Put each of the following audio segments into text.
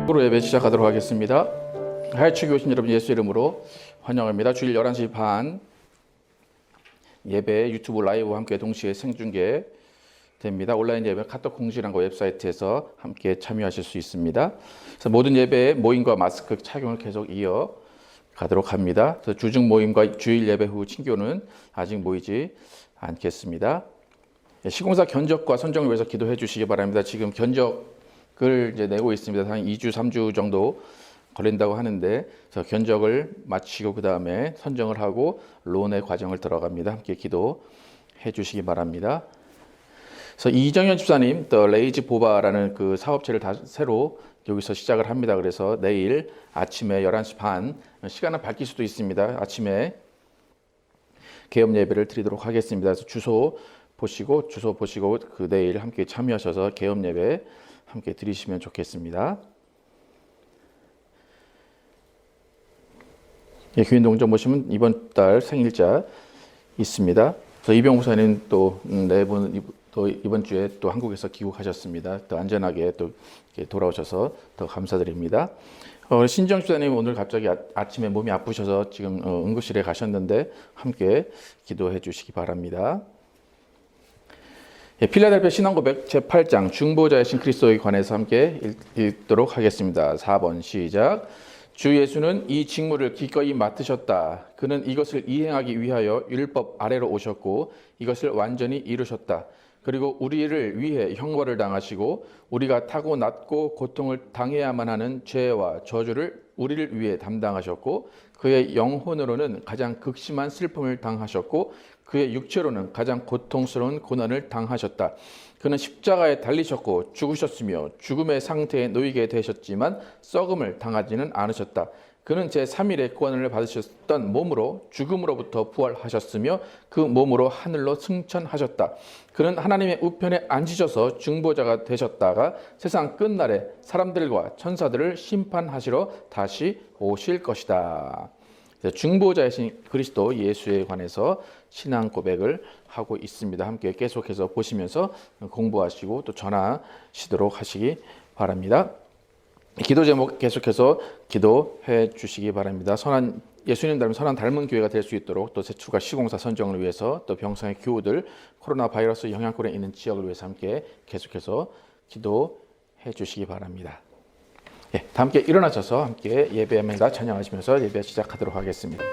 으로 예배 시작하도록 하겠습니다. 하이축에 오신 여러분 예수 이름으로 환영합니다. 주일 11시 반 예배 유튜브 라이브와 함께 동시에 생중계 됩니다. 온라인 예배 카톡 공지란과 웹사이트에서 함께 참여하실 수 있습니다. 그래서 모든 예배 모임과 마스크 착용을 계속 이어 가도록 합니다. 주중 모임과 주일 예배 후 친교는 아직 모이지 않겠습니다. 시공사 견적과 선정을 위해서 기도해 주시기 바랍니다. 지금 견적을 이제 내고 있습니다. 한 2주, 3주 정도 걸린다고 하는데 견적을 마치고 그 다음에 선정을 하고 론의 과정을 들어갑니다. 함께 기도해 주시기 바랍니다. 그래서 이정현 집사님, 더 레이지 보바라는 그 사업체를 새로 여기서 시작을 합니다. 그래서 내일 아침에 11시 반, 시간은 바뀔 수도 있습니다. 아침에 개업 예배를 드리도록 하겠습니다. 그래서 주소 보시고 그 내일 함께 참여하셔서 개업 예배 함께 드리시면 좋겠습니다. 예, 교인 동정 보시면 이번 달 생일자 있습니다. 그래서 이병우 목사님 또 네 분 또 이번 주에 또 한국에서 귀국하셨습니다. 또 안전하게 또 돌아오셔서 더 감사드립니다. 신정 집사님 오늘 갑자기 아침에 몸이 아프셔서 지금 응급실에 가셨는데 함께 기도해 주시기 바랍니다. 예, 필라델피아 신앙고백 제8장 중보자의 신 그리스도에 관해서 함께 읽도록 하겠습니다. 4번 시작. 주 예수는 이 직무를 기꺼이 맡으셨다. 그는 이것을 이행하기 위하여 율법 아래로 오셨고 이것을 완전히 이루셨다. 그리고 우리를 위해 형벌을 당하시고 우리가 타고났고 고통을 당해야만 하는 죄와 저주를 우리를 위해 담당하셨고 그의 영혼으로는 가장 극심한 슬픔을 당하셨고 그의 육체로는 가장 고통스러운 고난을 당하셨다. 그는 십자가에 달리셨고 죽으셨으며 죽음의 상태에 놓이게 되셨지만 썩음을 당하지는 않으셨다. 그는 제3일에 구원을 받으셨던 몸으로 죽음으로부터 부활하셨으며 그 몸으로 하늘로 승천하셨다. 그는 하나님의 우편에 앉으셔서 중보자가 되셨다가 세상 끝날에 사람들과 천사들을 심판하시러 다시 오실 것이다. 중보자이신 그리스도 예수에 관해서 신앙 고백을 하고 있습니다. 함께 계속해서 보시면서 공부하시고 또 전하시도록 하시기 바랍니다. 기도 제목 계속해서 기도해 주시기 바랍니다. 예수님 닮은 선한 닮은 교회가 될 수 있도록 또 세출과 시공사 선정을 위해서 또 병상의 교우들 코로나 바이러스 영향권에 있는 지역을 위해서 함께 계속해서 기도해 주시기 바랍니다. 예, 다 함께 일어나셔서 함께 예배합니다. 찬양하시면서 예배 시작하도록 하겠습니다.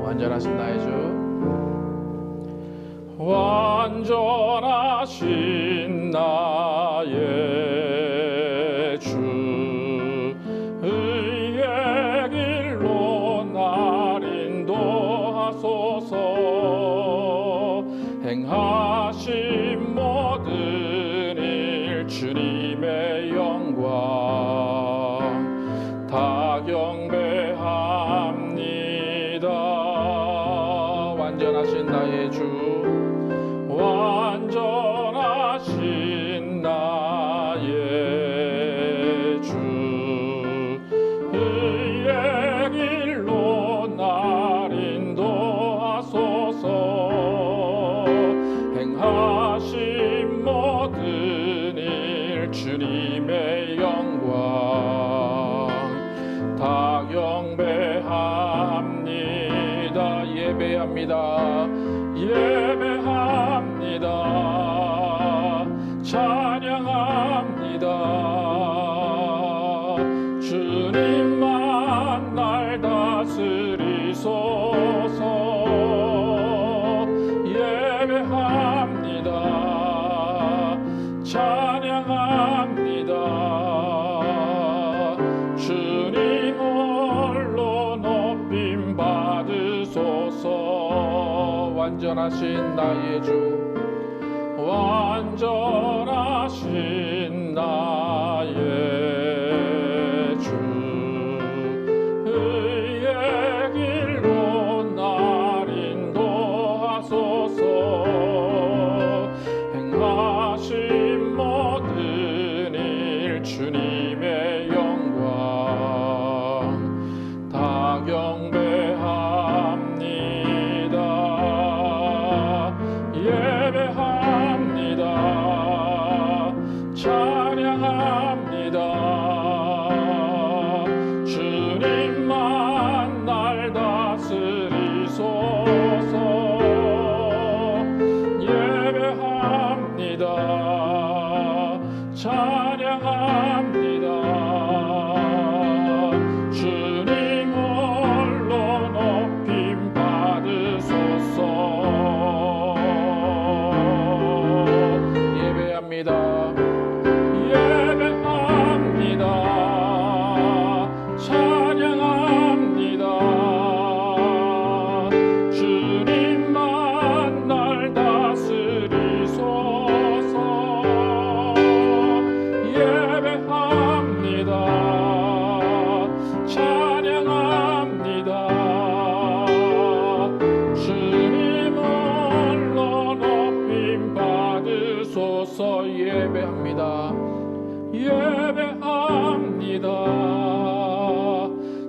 완전하신 나의 주, 완전하신 나의 주, 의의 길로 날 인도하소서. 행하신 모든 일 주님의 영광 다 경배합니다. 완전하신 나의 주, 완전하신 나의 주, 의의 길로 날 인도하소서. 행하신 모든 일 주님의 영광 다 경배합니다. 예배합니다. 예배합니다. 찬양합니다. 주님만 날 다스리소서. 예배합니다. 찬양합니다. 주님 홀로 높임 받으소서. 완전하신 나의 주, 완전하신 나의 주, 의의 길로 날 인도하소서. 행하신 모든 일 주님의 영광 다 예배합니다.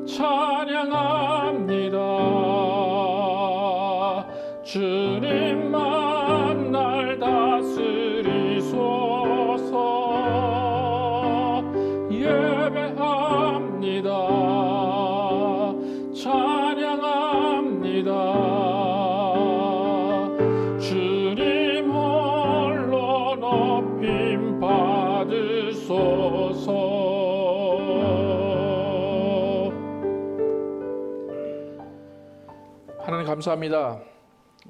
찬양합니다. 주님만 날 다스리소서. 예배합니다. 찬양합니다. 주님 홀로 높임 받으소서. 하나님 감사합니다.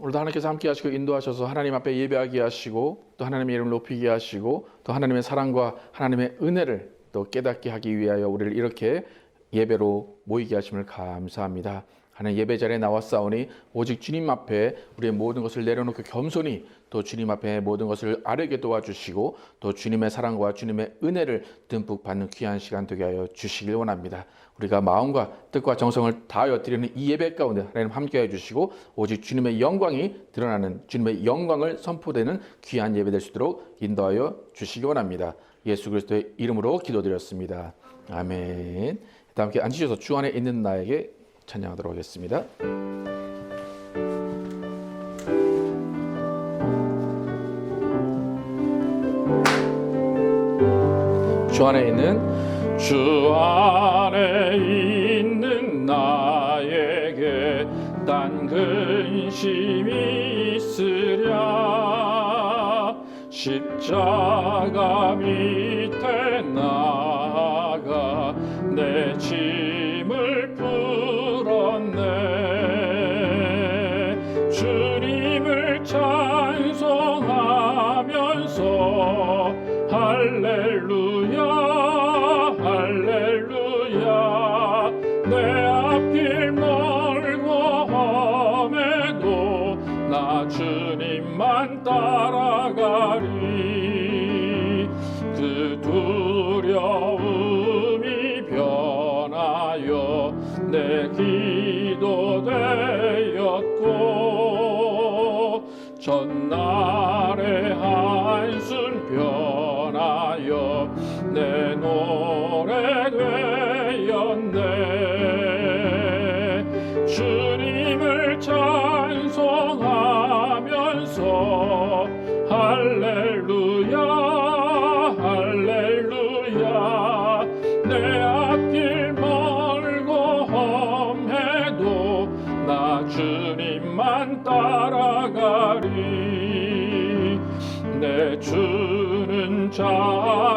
오늘도 하나님께서 함께 하시고 인도하셔서 하나님 앞에 예배하게 하시고 또 하나님의 이름을 높이게 하시고 또 하나님의 사랑과 하나님의 은혜를 또 깨닫게 하기 위하여 우리를 이렇게 예배로 모이게 하심을 감사합니다. 하나님 예배 자리에 나왔사오니 오직 주님 앞에 우리의 모든 것을 내려놓고 겸손히 또 주님 앞에 모든 것을 아뢰게 도와주시고 또 주님의 사랑과 주님의 은혜를 듬뿍 받는 귀한 시간 되게 하여 주시길 원합니다. 우리가 마음과 뜻과 정성을 다하여 드리는 이 예배 가운데 하나님 함께해 주시고 오직 주님의 영광이 드러나는 주님의 영광을 선포되는 귀한 예배 될 수 있도록 인도하여 주시기 원합니다. 예수 그리스도의 이름으로 기도드렸습니다. 아멘. 다 함께 앉으셔서 주 안에 있는 나에게 찬양하도록 하겠습니다. 주 안에 있는 나에게 딴 근심이 있으랴. 십자가 밑에 나아가 내 짐을 풀었네. 주님을 찬송하면서 할렐루야 할렐루야. 내 앞길 멀고 험해도 나 주님만 따라가리. 그 두려움이 변하여 내 기도 되었고 전날의 한숨 변하여 내 노래 되었네. 주님을 찬송하면서 할렐루야 할렐루야. 내 앞길 멀고 험해도 나 주님만 따라가리. 내 주는 자비하셔서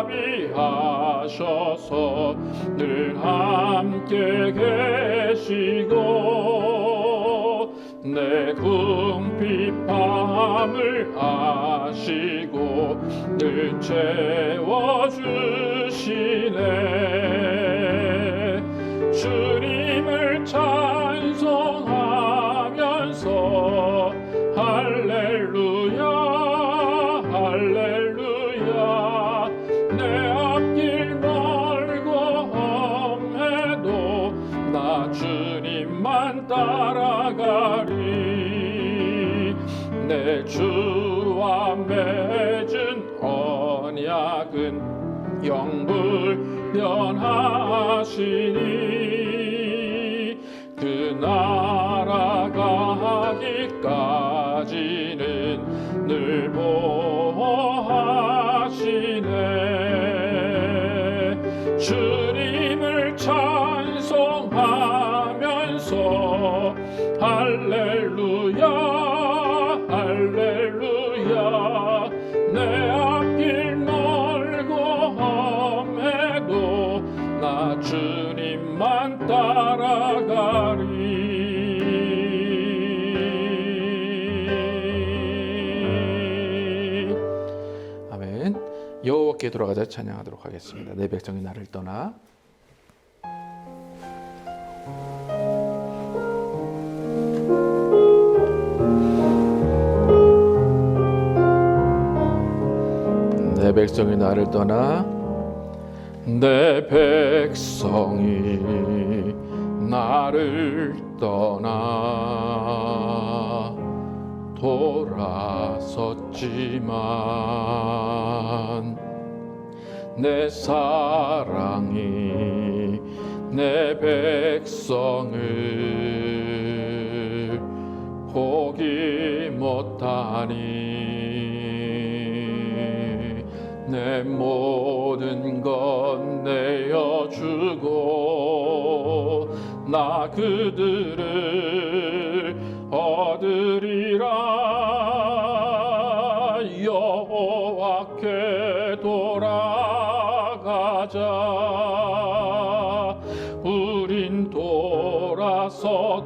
늘 함께 계시고 내 궁핍함을 아시고 늘 채워주시네. 주님을 찬송하면서 할렐루야 할렐루야. 내 앞길 멀고 험해도 나 주님만 따라가리. 내 주와 맺은 언약은 영불변하시니 그 날아가기까지는 늘 보호하시네. 주님을 찬송하면서 할렐루야 할렐루야. 내 앞길 멀고 험해도 나 주님만 따라가리. 아멘. 여호와께 돌아가자 찬양하도록 하겠습니다. 내 백성이 나를 떠나. 내 백성이 나를 떠나. 내 백성이 나를 떠나 돌아섰지만 내 사랑이 내 백성을 포기 못하니 내 모든 것 내어주고 나 그들을 얻으리라. 여호와께 돌아가자. 우린 돌아서도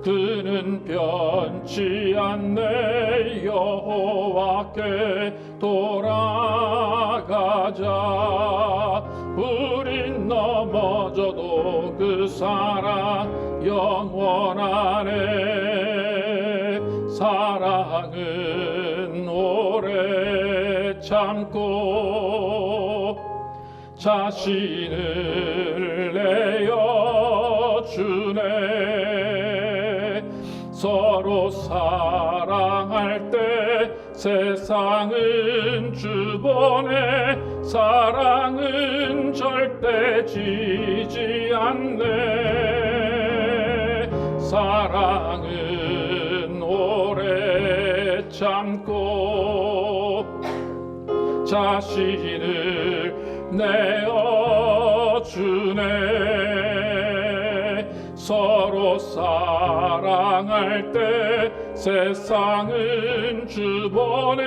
그는 변치 않네. 여호와께 돌아가자. 우린 넘어져도 그 사랑 영원하네. 사랑은 오래 참고 자신을 내어주네. 서로 사랑할 때 세상은 주보네. 사랑은 절대 지지 않네. 사랑은 오래 참고 자신을 내어주네. 서로 사랑할 때 세상은 주보네.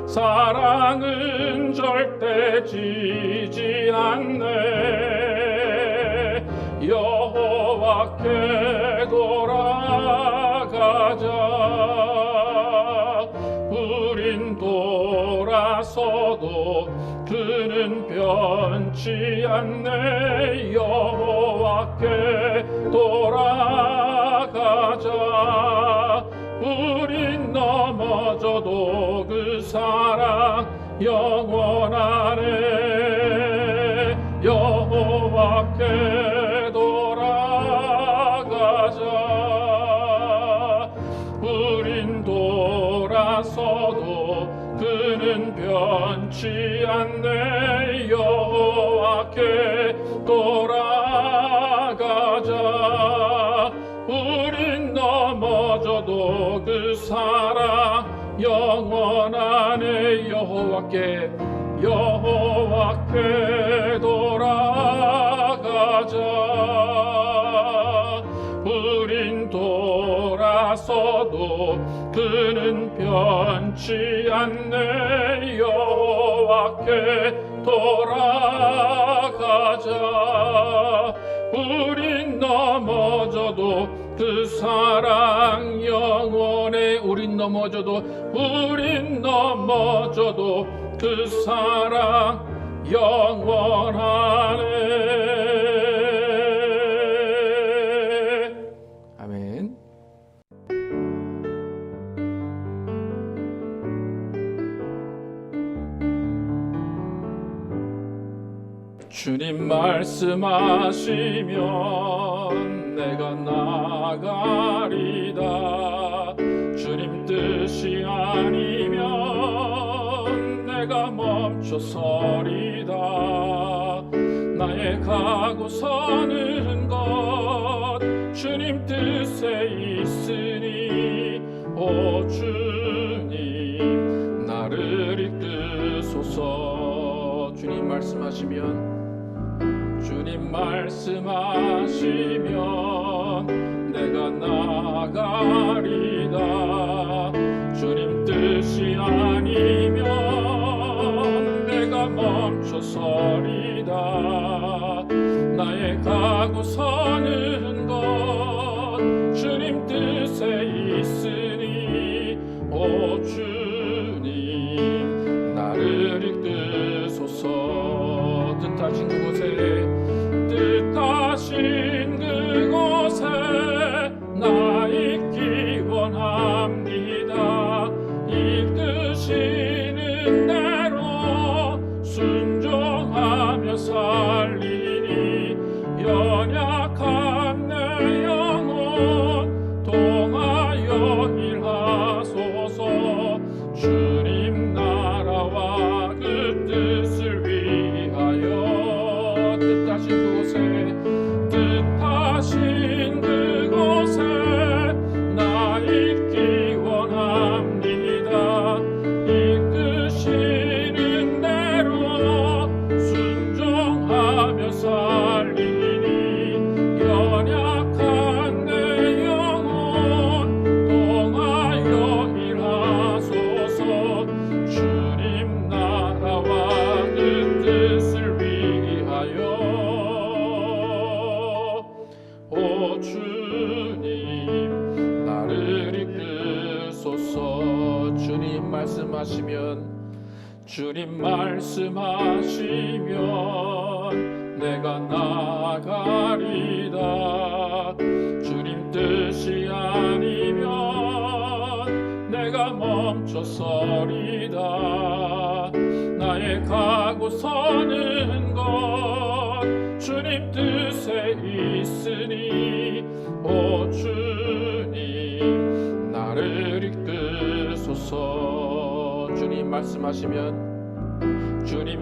사랑은 절대 지지 않네. 여호와께 돌아가자. 우린 돌아서도 그는 변치 않네. 여호와께 돌아가자. 우린 넘어져도 그 사랑 영원하네. 여호와께 돌아가자. 우린 돌아서도 그는 변치 않네. 여호와께 돌아가자. 우린 넘어져도 그 사랑 영원하네. 여호와께 돌아가자. 우린 돌아서도 그는 변치 않네. 여호와께 돌아가자. 우린 넘어져도 그 사랑 영원해. 우린 넘어져도 그 사랑 영원하네. 아멘. 주님 말씀하시면 내가 나가리다. 주님 뜻이 아니면 내가 멈춰서리다. 나의 가고 서는 것 주님 뜻에 있으니 오 주님 나를 이끄소서. 주님 말씀하시면 내가 나가리다. 주님 뜻이 아니면 내가 멈춰서리다. 나의 가고 서는 것 주님 뜻에 있으니 오 주님 나를 이끄소서. 뜻하신 그곳에 나 있기 원합니다. 이끄시는 대로 순종하며 살리니 연약한 주님 말씀하시면 내가 나아가리다. 주님 뜻이 아니면 내가 멈춰서리다. 나의 가고 서는 것 주님 뜻에 있으니 오 주님 나를 이끄소서. 주님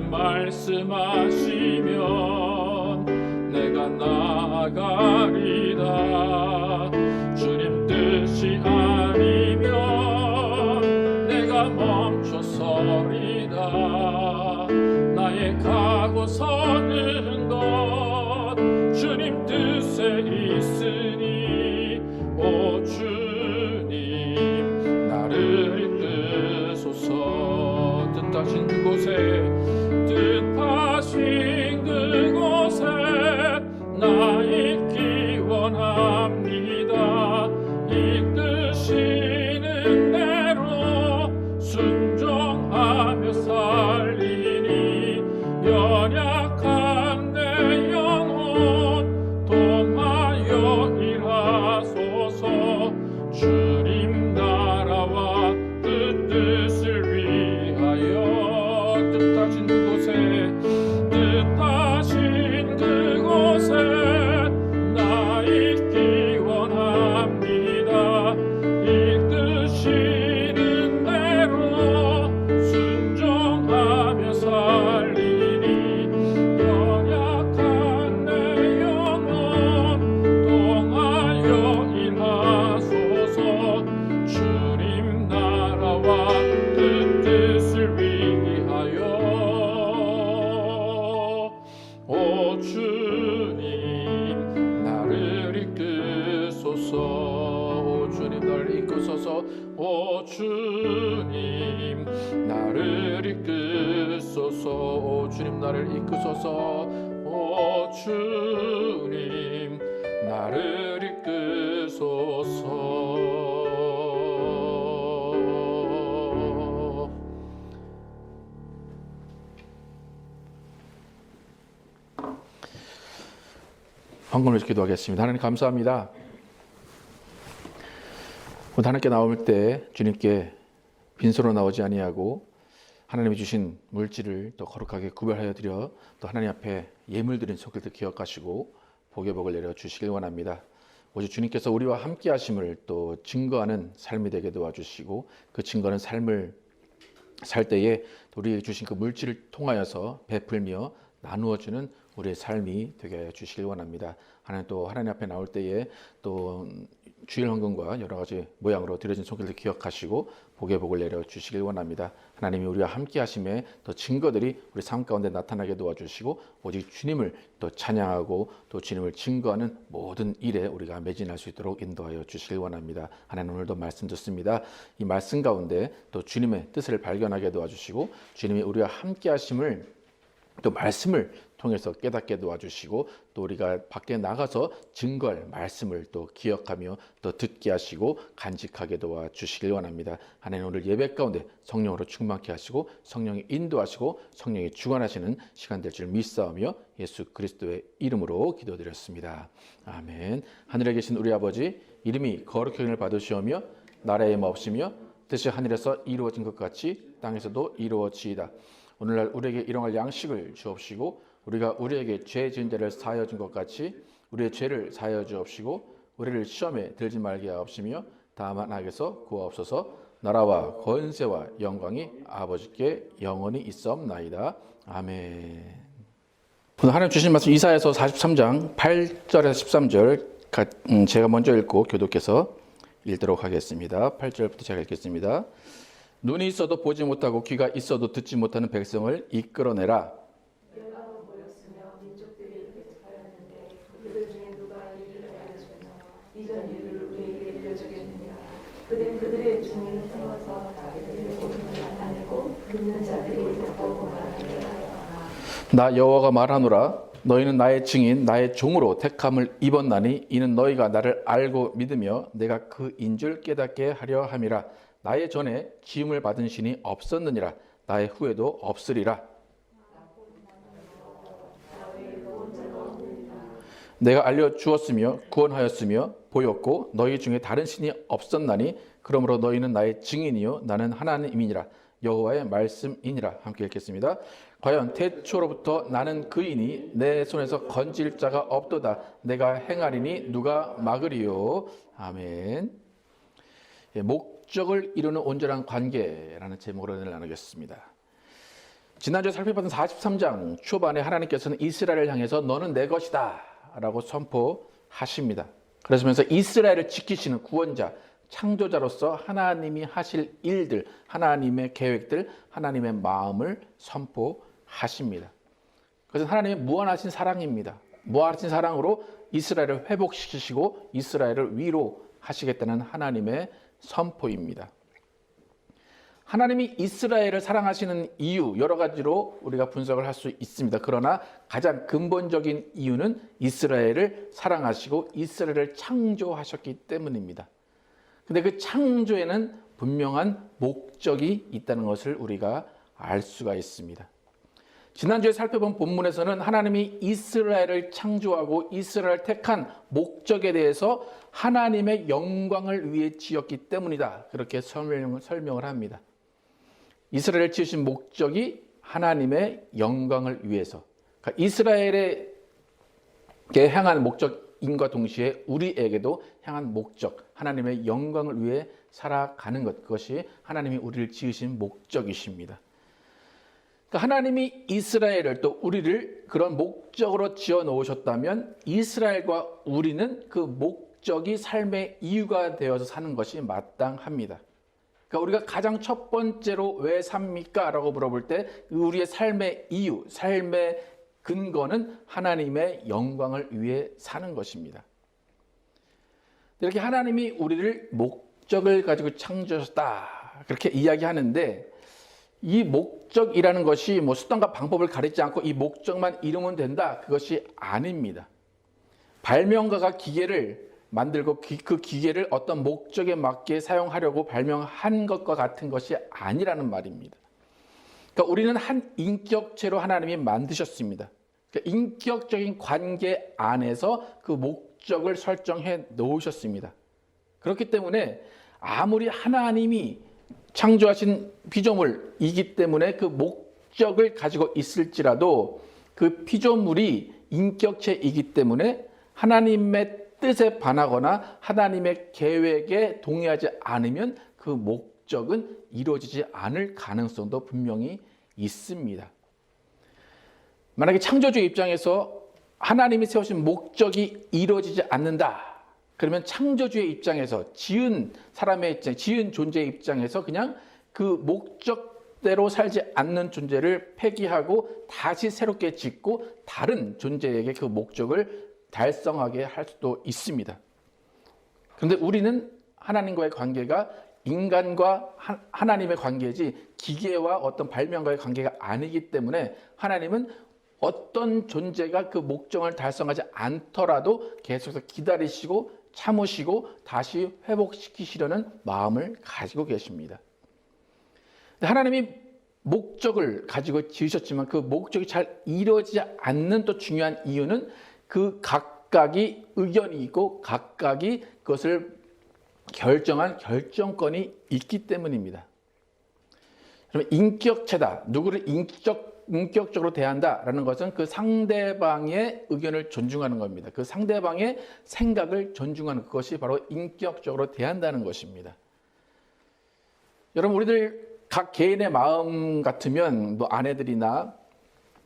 말씀하시면 내가 나아가리다. 주님 뜻이 아니면 내가 멈춰서리다. 나의 가고 서는 것 주님 뜻에 있으니 오 주님 나를 이끄소서. 뜻하신 그곳에 나 있기 원합니다. 이끄시는 대로 순종하며 살리니 연약한 내 영혼 통하여 일하소서. 주님 나라와 뜻을 위하여 뜻하신 그곳에 나 있기 원합니다. 이끄시는 대로 순종하며 살리니 연약한 내 영혼 통하여 일하소서. 주님 나라와 뜻을 위하여 오 주님 나를 이끄소서. 오 주님 나를 이끄소서. 오 주님 나를 이끄소서. 오 주님 나를 이끄소서. 오 주님 나를 이끄소서. 황금을 기도하겠습니다. 하나님 감사합니다. 하나님께 나올 때 주님께 빈손으로 나오지 아니하고 하나님이 주신 물질을 또 거룩하게 구별하여 드려 또 하나님 앞에 예물 드린 속일도 기억하시고 복의 복을 내려 주시길 원합니다. 오직 주님께서 우리와 함께 하심을 또 증거하는 삶이 되게 도와주시고 그 증거하는 삶을 살 때에 우리에게 주신 그 물질을 통하여서 베풀며 나누어주는 우리의 삶이 되게 주시길 원합니다. 하나님 또 하나님 앞에 나올 때에 또 주일 헌금과 여러 가지 모양으로 드려진 손길을 기억하시고 복의 복을 내려 주시길 원합니다. 하나님이 우리와 함께 하심에 더 증거들이 우리 삶 가운데 나타나게 도와주시고 오직 주님을 또 찬양하고 또 주님을 증거하는 모든 일에 우리가 매진할 수 있도록 인도하여 주시길 원합니다. 하나님 오늘도 말씀 듣습니다. 이 말씀 가운데 또 주님의 뜻을 발견하게 도와주시고 주님이 우리와 함께 하심을 또 말씀을 통해서 깨닫게 도와주시고 또 우리가 밖에 나가서 증거할 말씀을 또 기억하며 또 듣게 하시고 간직하게 도와주시길 원합니다. 하나님 오늘 예배 가운데 성령으로 충만케 하시고 성령이 인도하시고 성령이 주관하시는 시간 될 줄 믿사오며 예수 그리스도의 이름으로 기도드렸습니다. 아멘. 하늘에 계신 우리 아버지 이름이 거룩히 여김을 받으시오며 나라의 마옵시며 뜻이 하늘에서 이루어진 것 같이 땅에서도 이루어지이다. 오늘날 우리에게 일용할 양식을 주옵시고 우리가 우리에게 죄 지은 자를 사하여 준 것 같이 우리의 죄를 사하여 주옵시고 우리를 시험에 들지 말게 하옵시며 다만 악에서 구하옵소서. 나라와 권세와 영광이 아버지께 영원히 있사옵나이다. 아멘. 오늘 하나님 주신 말씀 이사야서 43장 8절에서 13절 제가 먼저 읽고 교도께서 읽도록 하겠습니다. 8절부터 제가 읽겠습니다. 눈이 있어도 보지 못하고 귀가 있어도 듣지 못하는 백성을 이끌어내라. 열방은 모였으며 민족들이 대적하였는데 그들 중에 누가 이를 알려주며 이전 일을 우리에게 알려주겠느냐. 그는 그들의 중을 세워서 자기들의 고통을 나타내고 듣는 자들이 듣고 말하게 하였다. 나 여호와가 말하노라. 너희는 나의 증인 나의 종으로 택함을 입었나니 이는 너희가 나를 알고 믿으며 내가 그 인줄 깨닫게 하려 함이라. 나의 전에 지음을 받은 신이 없었느니라. 나의 후에도 없으리라. 내가 알려주었으며 구원하였으며 보였고 너희 중에 다른 신이 없었나니 그러므로 너희는 나의 증인이요 나는 하나님이니라. 여호와의 말씀이니라. 함께 읽겠습니다. 과연 태초로부터 나는 그이니 내 손에서 건질 자가 없도다. 내가 행하리니 누가 막으리요. 아멘. 목적을 이루는 온전한 관계라는 제목으로 오늘 나누겠습니다. 지난주에 살펴봤던 43장 초반에 하나님께서는 이스라엘을 향해서 너는 내 것이다 라고 선포하십니다. 그러시면서 이스라엘을 지키시는 구원자, 창조자로서 하나님이 하실 일들, 하나님의 계획들, 하나님의 마음을 선포하십니다. 그것은 하나님의 무한하신 사랑입니다. 무한하신 사랑으로 이스라엘을 회복시키시고 이스라엘을 위로하시겠다는 하나님의 선포입니다. 하나님이 이스라엘을 사랑하시는 이유 여러 가지로 우리가 분석을 할 수 있습니다. 그러나 가장 근본적인 이유는 이스라엘을 사랑하시고 이스라엘을 창조하셨기 때문입니다. 근데 그 창조에는 분명한 목적이 있다는 것을 우리가 알 수가 있습니다. 지난주에 살펴본 본문에서는 하나님이 이스라엘을 창조하고 이스라엘을 택한 목적에 대해서 하나님의 영광을 위해 지었기 때문이다. 그렇게 설명을 합니다. 이스라엘을 지으신 목적이 하나님의 영광을 위해서. 그러니까 이스라엘에게 향한 목적인과 동시에 우리에게도 향한 목적, 하나님의 영광을 위해 살아가는 것, 그것이 하나님이 우리를 지으신 목적이십니다. 그러니까 하나님이 이스라엘을 또 우리를 그런 목적으로 지어 놓으셨다면 이스라엘과 우리는 그 목적이 삶의 이유가 되어서 사는 것이 마땅합니다. 그러니까 우리가 가장 첫 번째로 왜 삽니까? 라고 물어볼 때 우리의 삶의 이유, 삶의 근거는 하나님의 영광을 위해 사는 것입니다. 이렇게 하나님이 우리를 목적을 가지고 창조하셨다 그렇게 이야기하는데 이 목적이라는 것이 뭐 수단과 방법을 가리지 않고 이 목적만 이루면 된다 그것이 아닙니다. 발명가가 기계를 만들고 그 기계를 어떤 목적에 맞게 사용하려고 발명한 것과 같은 것이 아니라는 말입니다. 그러니까 우리는 한 인격체로 하나님이 만드셨습니다. 그러니까 인격적인 관계 안에서 그 목적을 설정해 놓으셨습니다. 그렇기 때문에 아무리 하나님이 창조하신 피조물이기 때문에 그 목적을 가지고 있을지라도 그 피조물이 인격체이기 때문에 하나님의 뜻에 반하거나 하나님의 계획에 동의하지 않으면 그 목적은 이루어지지 않을 가능성도 분명히 있습니다. 만약에 창조주의 입장에서 하나님이 세우신 목적이 이루어지지 않는다. 그러면 창조주의 입장에서 지은 사람의 입장, 지은 존재의 입장에서 그냥 그 목적대로 살지 않는 존재를 폐기하고 다시 새롭게 짓고 다른 존재에게 그 목적을 달성하게 할 수도 있습니다. 그런데 우리는 하나님과의 관계가 인간과 하나님의 관계지 기계와 어떤 발명가의 관계가 아니기 때문에 하나님은 어떤 존재가 그 목적을 달성하지 않더라도 계속해서 기다리시고 참으시고 다시 회복시키시려는 마음을 가지고 계십니다. 하나님이 목적을 가지고 지으셨지만 그 목적이 잘 이루어지지 않는 또 중요한 이유는 그 각각이 의견이 있고 각각이 그것을 결정한 결정권이 있기 때문입니다. 그러면 인격체다. 누구를 인격적으로 대한다라는 것은 그 상대방의 의견을 존중하는 겁니다. 그 상대방의 생각을 존중하는 그것이 바로 인격적으로 대한다는 것입니다. 여러분 우리들 각 개인의 마음 같으면 뭐 아내들이나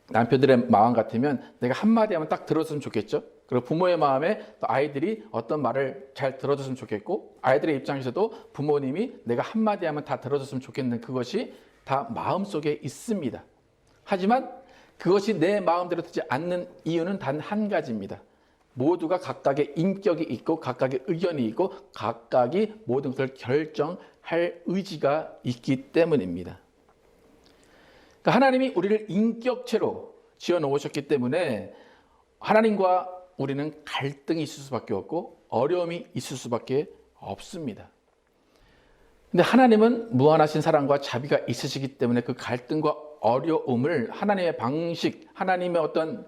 남편들의 마음 같으면 내가 한마디 하면 딱 들었으면 좋겠죠. 그리고 부모의 마음에 또 아이들이 어떤 말을 잘 들어줬으면 좋겠고 아이들의 입장에서도 부모님이 내가 한마디 하면 다 들어줬으면 좋겠는 그것이 다 마음속에 있습니다. 하지만 그것이 내 마음대로 되지 않는 이유는 단 한 가지입니다. 모두가 각각의 인격이 있고 각각의 의견이 있고 각각이 모든 것을 결정할 의지가 있기 때문입니다. 그러니까 하나님이 우리를 인격체로 지어 놓으셨기 때문에 하나님과 우리는 갈등이 있을 수밖에 없고 어려움이 있을 수밖에 없습니다. 근데 하나님은 무한하신 사랑과 자비가 있으시기 때문에 그 갈등과 어려움을 하나님의 방식, 하나님의 어떤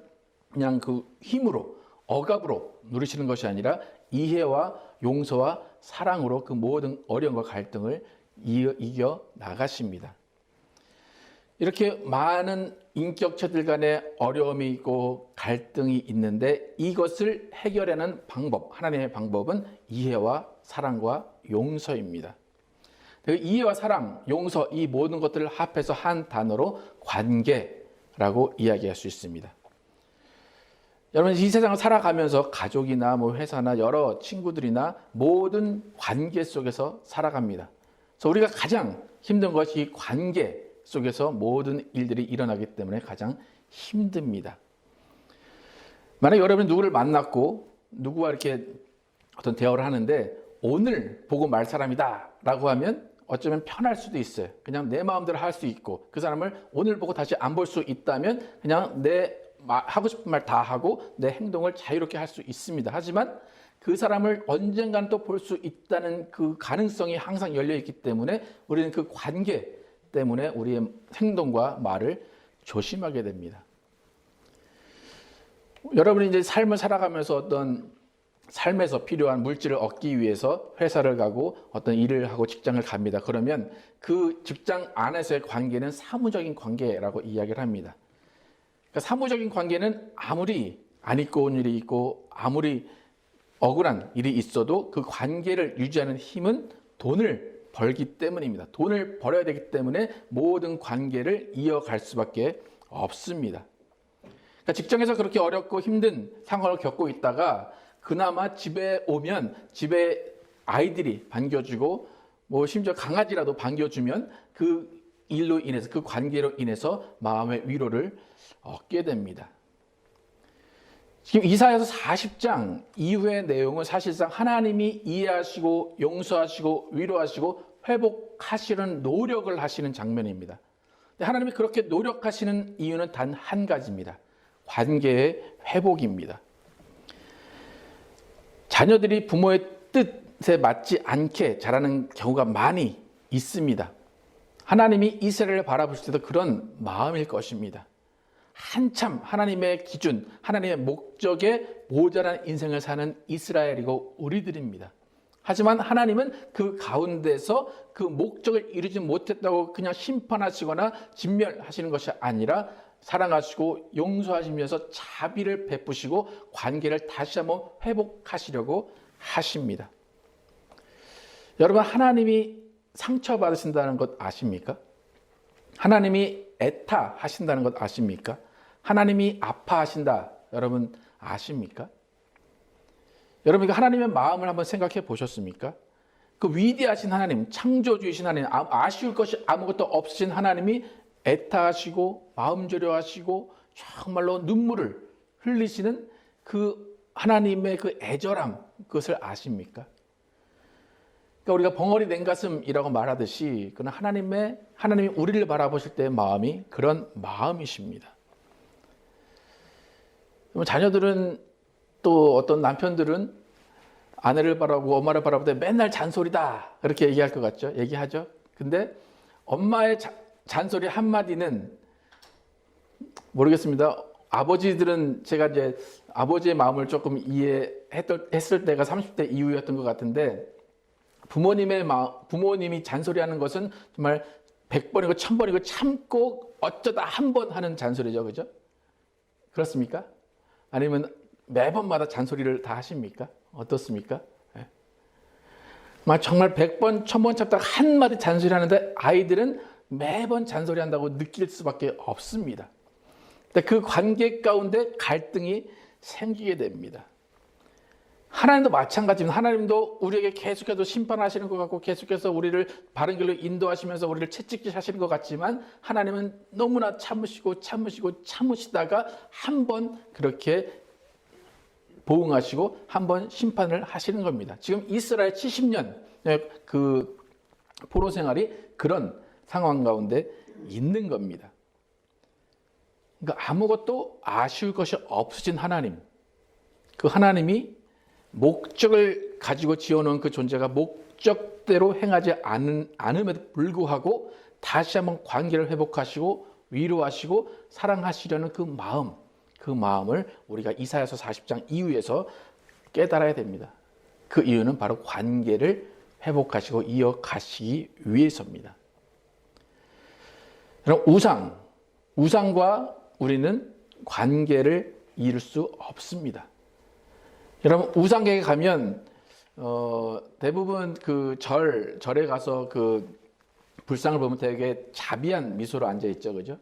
그냥 그 힘으로, 억압으로 누리시는 것이 아니라 이해와 용서와 사랑으로 그 모든 어려움과 갈등을 이겨 나가십니다. 이렇게 많은 인격체들 간의 어려움이 있고 갈등이 있는데 이것을 해결하는 방법, 하나님의 방법은 이해와 사랑과 용서입니다. 이해와 사랑, 용서 이 모든 것들을 합해서 한 단어로 관계라고 이야기할 수 있습니다. 여러분 이 세상을 살아가면서 가족이나 뭐 회사나 여러 친구들이나 모든 관계 속에서 살아갑니다. 그래서 우리가 가장 힘든 것이 관계 속에서 모든 일들이 일어나기 때문에 가장 힘듭니다. 만약 여러분이 누구를 만났고 누구와 이렇게 어떤 대화를 하는데 오늘 보고 말 사람이다 라고 하면 어쩌면 편할 수도 있어요. 그냥 내 마음대로 할 수 있고 그 사람을 오늘 보고 다시 안 볼 수 있다면 그냥 내 하고 싶은 말 다 하고 내 행동을 자유롭게 할 수 있습니다. 하지만 그 사람을 언젠가는 또 볼 수 있다는 그 가능성이 항상 열려 있기 때문에 우리는 그 관계 때문에 우리의 행동과 말을 조심하게 됩니다. 여러분이 이제 삶을 살아가면서 어떤 삶에서 필요한 물질을 얻기 위해서 회사를 가고 어떤 일을 하고 직장을 갑니다. 그러면 그 직장 안에서의 관계는 사무적인 관계라고 이야기를 합니다. 그러니까 사무적인 관계는 아무리 안 있고 온 일이 있고 아무리 억울한 일이 있어도 그 관계를 유지하는 힘은 돈을 벌기 때문입니다. 돈을 벌어야 되기 때문에 모든 관계를 이어갈 수밖에 없습니다. 그러니까 직장에서 그렇게 어렵고 힘든 상황을 겪고 있다가 그나마 집에 오면 집에 아이들이 반겨주고 뭐 심지어 강아지라도 반겨주면 그 일로 인해서 그 관계로 인해서 마음의 위로를 얻게 됩니다. 지금 이사야서 40장 이후의 내용은 사실상 하나님이 이해하시고 용서하시고 위로하시고 회복하시는 노력을 하시는 장면입니다. 하나님이 그렇게 노력하시는 이유는 단 한 가지입니다. 관계의 회복입니다. 자녀들이 부모의 뜻에 맞지 않게 자라는 경우가 많이 있습니다. 하나님이 이스라엘을 바라보실 때도 그런 마음일 것입니다. 한참 하나님의 기준, 하나님의 목적에 모자란 인생을 사는 이스라엘이고 우리들입니다. 하지만 하나님은 그 가운데서 그 목적을 이루지 못했다고 그냥 심판하시거나 진멸하시는 것이 아니라 사랑하시고 용서하시면서 자비를 베푸시고 관계를 다시 한번 회복하시려고 하십니다. 여러분 하나님이 상처받으신다는 것 아십니까? 하나님이 애타하신다는 것 아십니까? 하나님이 아파하신다 여러분 아십니까? 여러분 하나님의 마음을 한번 생각해 보셨습니까? 그 위대하신 하나님, 창조주이신 하나님, 아쉬울 것이 아무것도 없으신 하나님이 애타하시고 마음 졸여하시고 정말로 눈물을 흘리시는 그 하나님의 그 애절함, 그것을 아십니까? 그러니까 우리가 벙어리 냉가슴이라고 말하듯이 그는 하나님이 우리를 바라보실 때의 마음이 그런 마음이십니다. 자녀들은 또 어떤 남편들은 아내를 바라보고 엄마를 바라볼 때 맨날 잔소리다 그렇게 얘기할 것 같죠? 얘기하죠. 근데 엄마의 잔소리 한마디는 모르겠습니다. 아버지들은 제가 이제 아버지의 마음을 조금 이해했을 때가 30대 이후였던 것 같은데 부모님이 잔소리하는 것은 정말 100번이고 1000번이고 참고 어쩌다 한 번 하는 잔소리죠. 그죠? 그렇습니까? 아니면 매번마다 잔소리를 다 하십니까? 어떻습니까? 네. 정말 100번, 1000번 참다가 한마디 잔소리 하는데 아이들은 매번 잔소리 한다고 느낄 수밖에 없습니다. 그 관계 가운데 갈등이 생기게 됩니다. 하나님도 마찬가지입니다. 하나님도 우리에게 계속해서 심판하시는 것 같고 계속해서 우리를 바른 길로 인도하시면서 우리를 채찍질 하시는 것 같지만 하나님은 너무나 참으시다가 한 번 그렇게 보응하시고 한 번 심판을 하시는 겁니다. 지금 이스라엘 70년 그 포로 생활이 그런 상황 가운데 있는 겁니다. 그러니까 아무것도 아쉬울 것이 없으신 하나님, 그 하나님이 목적을 가지고 지어놓은 그 존재가 목적대로 행하지 않음에도 불구하고 다시 한번 관계를 회복하시고 위로하시고 사랑하시려는 그 마음을 우리가 이사야서 40장 이후에서 깨달아야 됩니다. 그 이유는 바로 관계를 회복하시고 이어가시기 위해서입니다. 그럼 우상과 우리는 관계를 이룰 수 없습니다. 여러분 우상계에 가면 대부분 그 절에 가서 그 불상을 보면 되게 자비한 미소로 앉아 있죠, 그죠?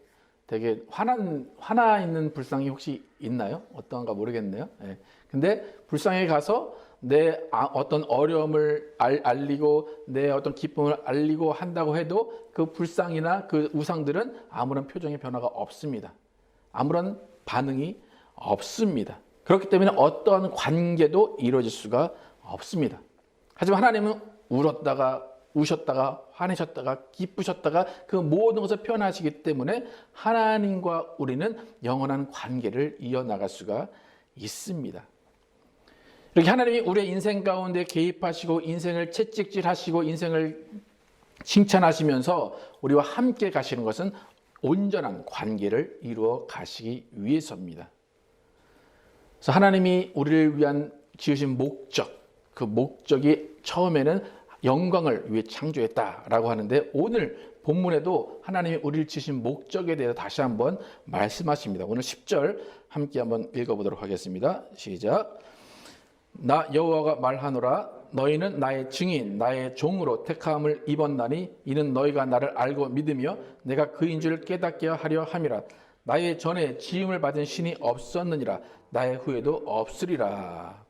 되게 화나 있는 불상이 혹시 있나요? 어떤가 모르겠네요. 예. 근데 불상에 가서 내 어떤 어려움을 알리고 내 어떤 기쁨을 알리고 한다고 해도 그 불상이나 그 우상들은 아무런 표정의 변화가 없습니다. 아무런 반응이 없습니다. 그렇기 때문에 어떠한 관계도 이루어질 수가 없습니다. 하지만 하나님은 울었다가 우셨다가 화내셨다가 기쁘셨다가 그 모든 것을 표현하시기 때문에 하나님과 우리는 영원한 관계를 이어나갈 수가 있습니다. 이렇게 하나님이 우리의 인생 가운데 개입하시고 인생을 채찍질하시고 인생을 칭찬하시면서 우리와 함께 가시는 것은 온전한 관계를 이루어 가시기 위해서입니다. 그래서 하나님이 우리를 위한 지으신 목적, 그 목적이 처음에는 영광을 위해 창조했다라고 하는데 오늘 본문에도 하나님이 우리를 지으신 목적에 대해서 다시 한번 말씀하십니다. 오늘 10절 함께 한번 읽어보도록 하겠습니다. 시작. 나 여호와가 말하노라 너희는 나의 증인 나의 종으로 택함을 입었나니 이는 너희가 나를 알고 믿으며 내가 그인 줄 깨닫게 하려 함이라. 나의 전에 지음을 받은 신이 없었느니라 나의 후에도 없으리라.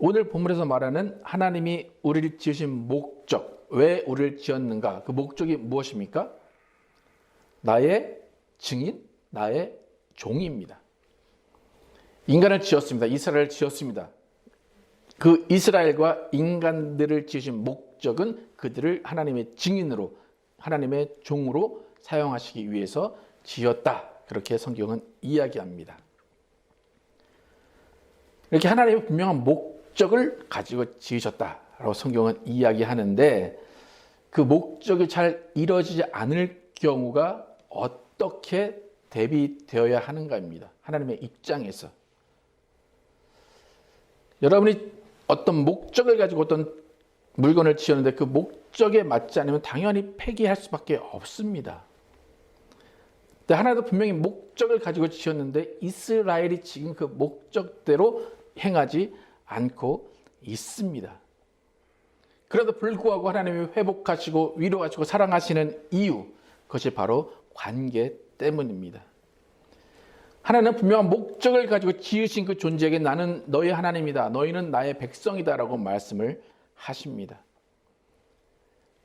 오늘 본문에서 말하는 하나님이 우리를 지으신 목적, 왜 우리를 지었는가? 그 목적이 무엇입니까? 나의 증인, 나의 종입니다. 인간을 지었습니다. 이스라엘을 지었습니다. 그 이스라엘과 인간들을 지으신 목적은 그들을 하나님의 증인으로, 하나님의 종으로 사용하시기 위해서 지었다. 그렇게 성경은 이야기합니다. 이렇게 하나님의 분명한 목적을 가지고 지으셨다라고 성경은 이야기하는데 그 목적이 잘 이루어지지 않을 경우가 어떻게 대비되어야 하는가입니다. 하나님의 입장에서. 여러분이 어떤 목적을 가지고 어떤 물건을 지었는데 그 목적에 맞지 않으면 당연히 폐기할 수밖에 없습니다. 근데 하나님도 분명히 목적을 가지고 지었는데 이스라엘이 지금 그 목적대로 행하지 않고 있습니다. 그래도 불구하고 하나님이 회복하시고 위로하시고 사랑하시는 이유, 그것이 바로 관계 때문입니다. 하나님은 분명한 목적을 가지고 지으신 그 존재에게 나는 너의 하나님이다. 너희는 나의 백성이다 라고 말씀을 하십니다.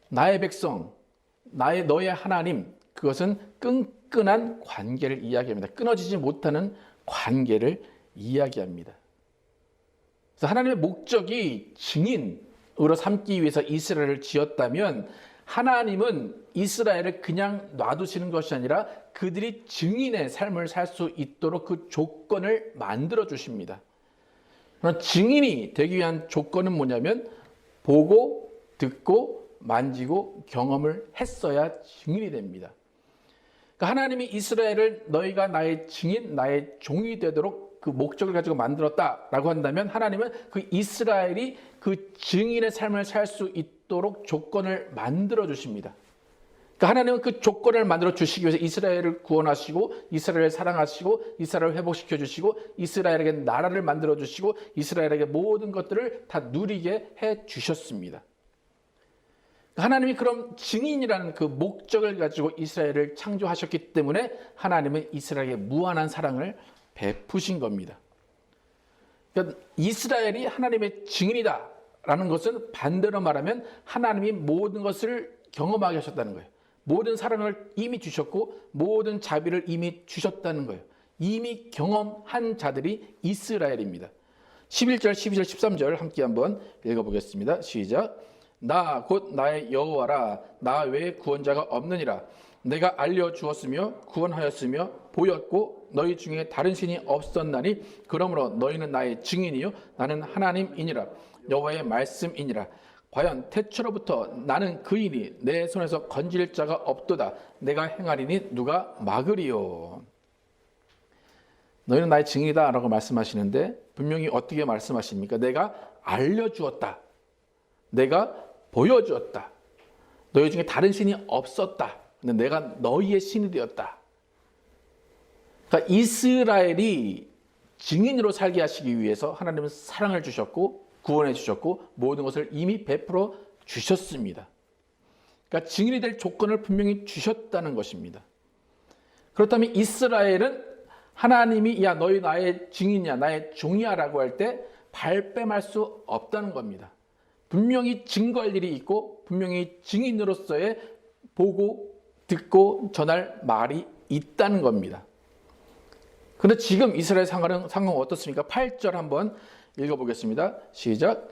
나의 백성, 너의 하나님, 그것은 끈끈한 관계를 이야기합니다. 끊어지지 못하는 관계를 이야기합니다. 그래서 하나님의 목적이 증인으로 삼기 위해서 이스라엘을 지었다면 하나님은 이스라엘을 그냥 놔두시는 것이 아니라 그들이 증인의 삶을 살 수 있도록 그 조건을 만들어 주십니다. 그럼 증인이 되기 위한 조건은 뭐냐면 보고 듣고 만지고 경험을 했어야 증인이 됩니다. 그러니까 하나님이 이스라엘을 너희가 나의 증인, 나의 종이 되도록 그 목적을 가지고 만들었다라고 한다면 하나님은 그 이스라엘이 그 증인의 삶을 살 수 있도록 조건을 만들어 주십니다. 그러니까 하나님은 그 조건을 만들어 주시기 위해서 이스라엘을 구원하시고 이스라엘을 사랑하시고 이스라엘을 회복시켜 주시고 이스라엘에게 나라를 만들어 주시고 이스라엘에게 모든 것들을 다 누리게 해 주셨습니다. 하나님이 그럼 증인이라는 그 목적을 가지고 이스라엘을 창조하셨기 때문에 하나님은 이스라엘에게 무한한 사랑을 베푸신 겁니다. 그러니까 이스라엘이 하나님의 증인이다라는 것은 반대로 말하면 하나님이 모든 것을 경험하게 하셨다는 거예요. 모든 사랑을 이미 주셨고 모든 자비를 이미 주셨다는 거예요. 이미 경험한 자들이 이스라엘입니다. 11절, 12절, 13절 함께 한번 읽어보겠습니다. 시작. 나 곧 나의 여호와라. 나 외에 구원자가 없느니라. 내가 알려주었으며 구원하였으며 보였고 너희 중에 다른 신이 없었나니 그러므로 너희는 나의 증인이요 나는 하나님이니라. 여호와의 말씀이니라. 과연 태초로부터 나는 그이니 내 손에서 건질 자가 없도다. 내가 행하리니 누가 막으리요. 너희는 나의 증인이다 라고 말씀하시는데 분명히 어떻게 말씀하십니까? 내가 알려주었다. 내가 보여주었다. 너희 중에 다른 신이 없었다. 근데 내가 너희의 신이 되었다. 그러니까 이스라엘이 증인으로 살게 하시기 위해서 하나님은 사랑을 주셨고 구원해 주셨고 모든 것을 이미 베풀어 주셨습니다. 그러니까 증인이 될 조건을 분명히 주셨다는 것입니다. 그렇다면 이스라엘은 하나님이 야 너희 나의 증인이야 나의 종이야 라고 할 때 발뺌할 수 없다는 겁니다. 분명히 증거할 일이 있고 분명히 증인으로서의 보고 듣고 전할 말이 있다는 겁니다. 그런데 지금 이스라엘 상황은 어떻습니까? 8절 한번 읽어보겠습니다. 시작.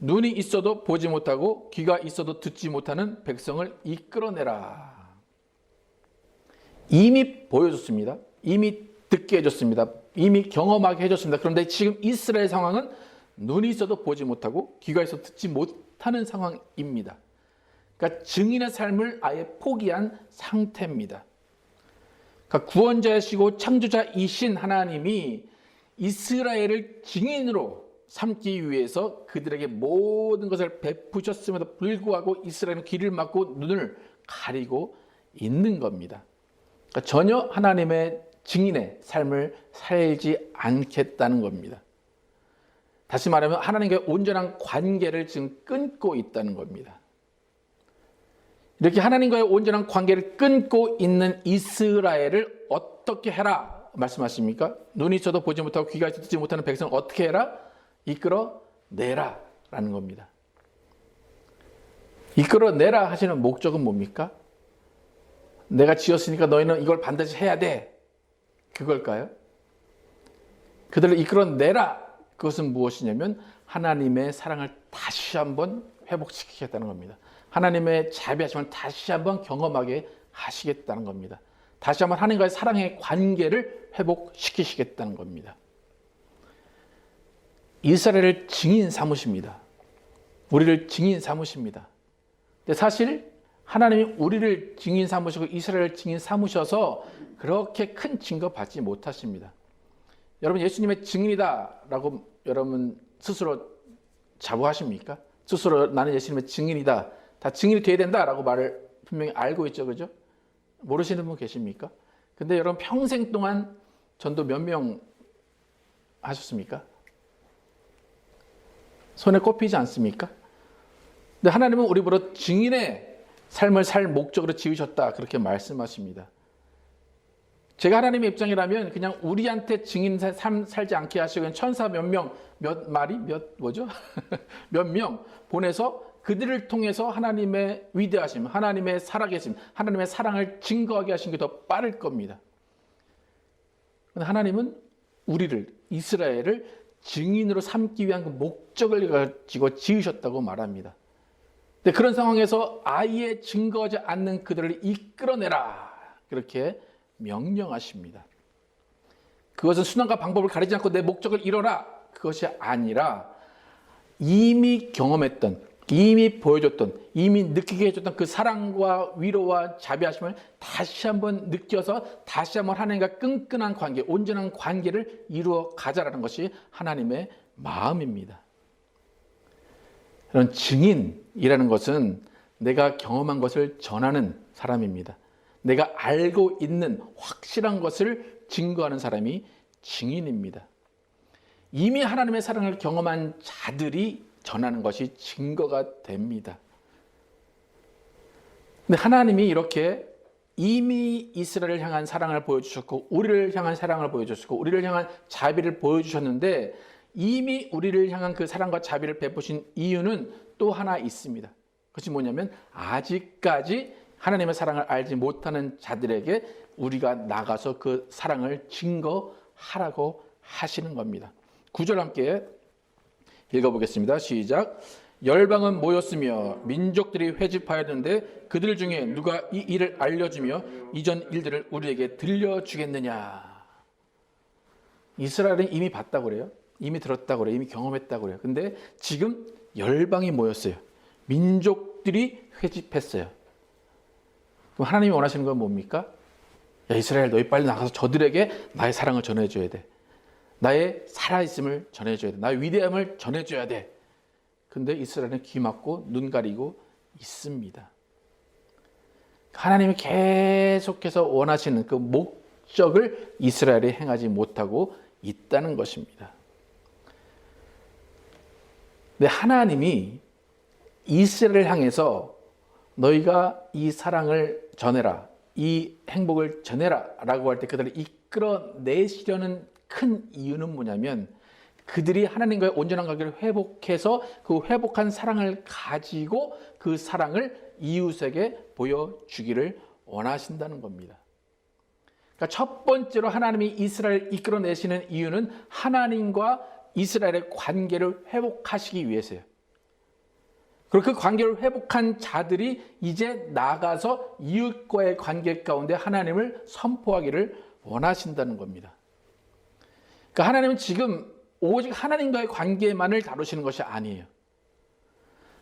눈이 있어도 보지 못하고 귀가 있어도 듣지 못하는 백성을 이끌어내라. 이미 보여줬습니다. 이미 듣게 해줬습니다. 이미 경험하게 해줬습니다. 그런데 지금 이스라엘 상황은 눈이 있어도 보지 못하고 귀가 있어도 듣지 못하는 상황입니다. 그러니까 증인의 삶을 아예 포기한 상태입니다. 그러니까 구원자이시고 창조자이신 하나님이 이스라엘을 증인으로 삼기 위해서 그들에게 모든 것을 베푸셨음에도 불구하고 이스라엘은 귀를 막고 눈을 가리고 있는 겁니다. 그러니까 전혀 하나님의 증인의 삶을 살지 않겠다는 겁니다. 다시 말하면 하나님과의 온전한 관계를 지금 끊고 있다는 겁니다. 이렇게 하나님과의 온전한 관계를 끊고 있는 이스라엘을 어떻게 해라 말씀하십니까? 눈이 있어도 보지 못하고 귀가 있어도 듣지 못하는 백성을 어떻게 해라? 이끌어내라 라는 겁니다. 이끌어내라 하시는 목적은 뭡니까? 내가 지었으니까 너희는 이걸 반드시 해야 돼. 그걸까요? 그들을 이끌어내라. 그것은 무엇이냐면 하나님의 사랑을 다시 한번 회복시키겠다는 겁니다. 하나님의 자비하심을 다시 한번 경험하게 하시겠다는 겁니다. 다시 한번 하나님과의 사랑의 관계를 회복시키시겠다는 겁니다. 이스라엘을 증인 삼으십니다. 우리를 증인 삼으십니다. 근데 사실 하나님이 우리를 증인 삼으시고 이스라엘을 증인 삼으셔서 그렇게 큰 증거 받지 못하십니다. 여러분 예수님의 증인이다 라고 여러분 스스로 자부하십니까? 스스로 나는 예수님의 증인이다. 다 증인이 돼야 된다 라고 말을 분명히 알고 있죠. 그죠? 모르시는 분 계십니까? 근데 여러분 평생 동안 전도 몇 명 하셨습니까? 손에 꼽히지 않습니까? 근데 하나님은 우리보다 증인의 삶을 살 목적으로 지으셨다 그렇게 말씀하십니다. 제가 하나님의 입장이라면 그냥 우리한테 증인 삶 살지 않게 하시고 천사 몇 명, 몇 마리, 몇 명 보내서 그들을 통해서 하나님의 위대하심, 하나님의 살아계심, 하나님의 사랑을 증거하게 하신 게 더 빠를 겁니다. 그런데 하나님은 우리를, 이스라엘을 증인으로 삼기 위한 그 목적을 가지고 지으셨다고 말합니다. 근데 그런 상황에서 아예 증거하지 않는 그들을 이끌어내라 그렇게 명령하십니다. 그것은 수단과 방법을 가리지 않고 내 목적을 이뤄라 그것이 아니라 이미 경험했던 이미 보여줬던 이미 느끼게 해줬던 그 사랑과 위로와 자비하심을 다시 한번 느껴서 다시 한번 하나님과 끈끈한 관계 온전한 관계를 이루어 가자라는 것이 하나님의 마음입니다. 그런 증인이라는 것은 내가 경험한 것을 전하는 사람입니다. 내가 알고 있는 확실한 것을 증거하는 사람이 증인입니다. 이미 하나님의 사랑을 경험한 자들이 전하는 것이 증거가 됩니다. 근데 하나님이 이렇게 이미 이스라엘을 향한 사랑을 보여주셨고 우리를 향한 사랑을 보여주셨고 우리를 향한 자비를 보여주셨는데 이미 우리를 향한 그 사랑과 자비를 베푸신 이유는 또 하나 있습니다. 그것이 뭐냐면 아직까지 하나님의 사랑을 알지 못하는 자들에게 우리가 나가서 그 사랑을 증거하라고 하시는 겁니다. 9절 함께 읽어보겠습니다. 시작. 열방은 모였으며 민족들이 회집하였는데 그들 중에 누가 이 일을 알려주며 이전 일들을 우리에게 들려주겠느냐. 이스라엘은 이미 봤다고 그래요. 이미 들었다고 그래요. 이미 경험했다고 그래요. 근데 지금 열방이 모였어요. 민족들이 회집했어요. 그럼 하나님이 원하시는 건 뭡니까? 야, 이스라엘 너희 빨리 나가서 저들에게 나의 사랑을 전해줘야 돼. 나의 살아있음을 전해줘야 돼. 나의 위대함을 전해줘야 돼. 근데 이스라엘은 귀 막고 눈 가리고 있습니다. 하나님이 계속해서 원하시는 그 목적을 이스라엘이 행하지 못하고 있다는 것입니다. 근데 하나님이 이스라엘을 향해서 너희가 이 사랑을 전해라, 이 행복을 전해라 라고 할 때 그들을 이끌어내시려는 큰 이유는 뭐냐면 그들이 하나님과의 온전한 관계를 회복해서 그 회복한 사랑을 가지고 그 사랑을 이웃에게 보여주기를 원하신다는 겁니다. 그러니까 첫 번째로 하나님이 이스라엘을 이끌어내시는 이유는 하나님과 이스라엘의 관계를 회복하시기 위해서요. 그리고 그 관계를 회복한 자들이 이제 나가서 이웃과의 관계 가운데 하나님을 선포하기를 원하신다는 겁니다. 그러니까 하나님은 지금 오직 하나님과의 관계만을 다루시는 것이 아니에요.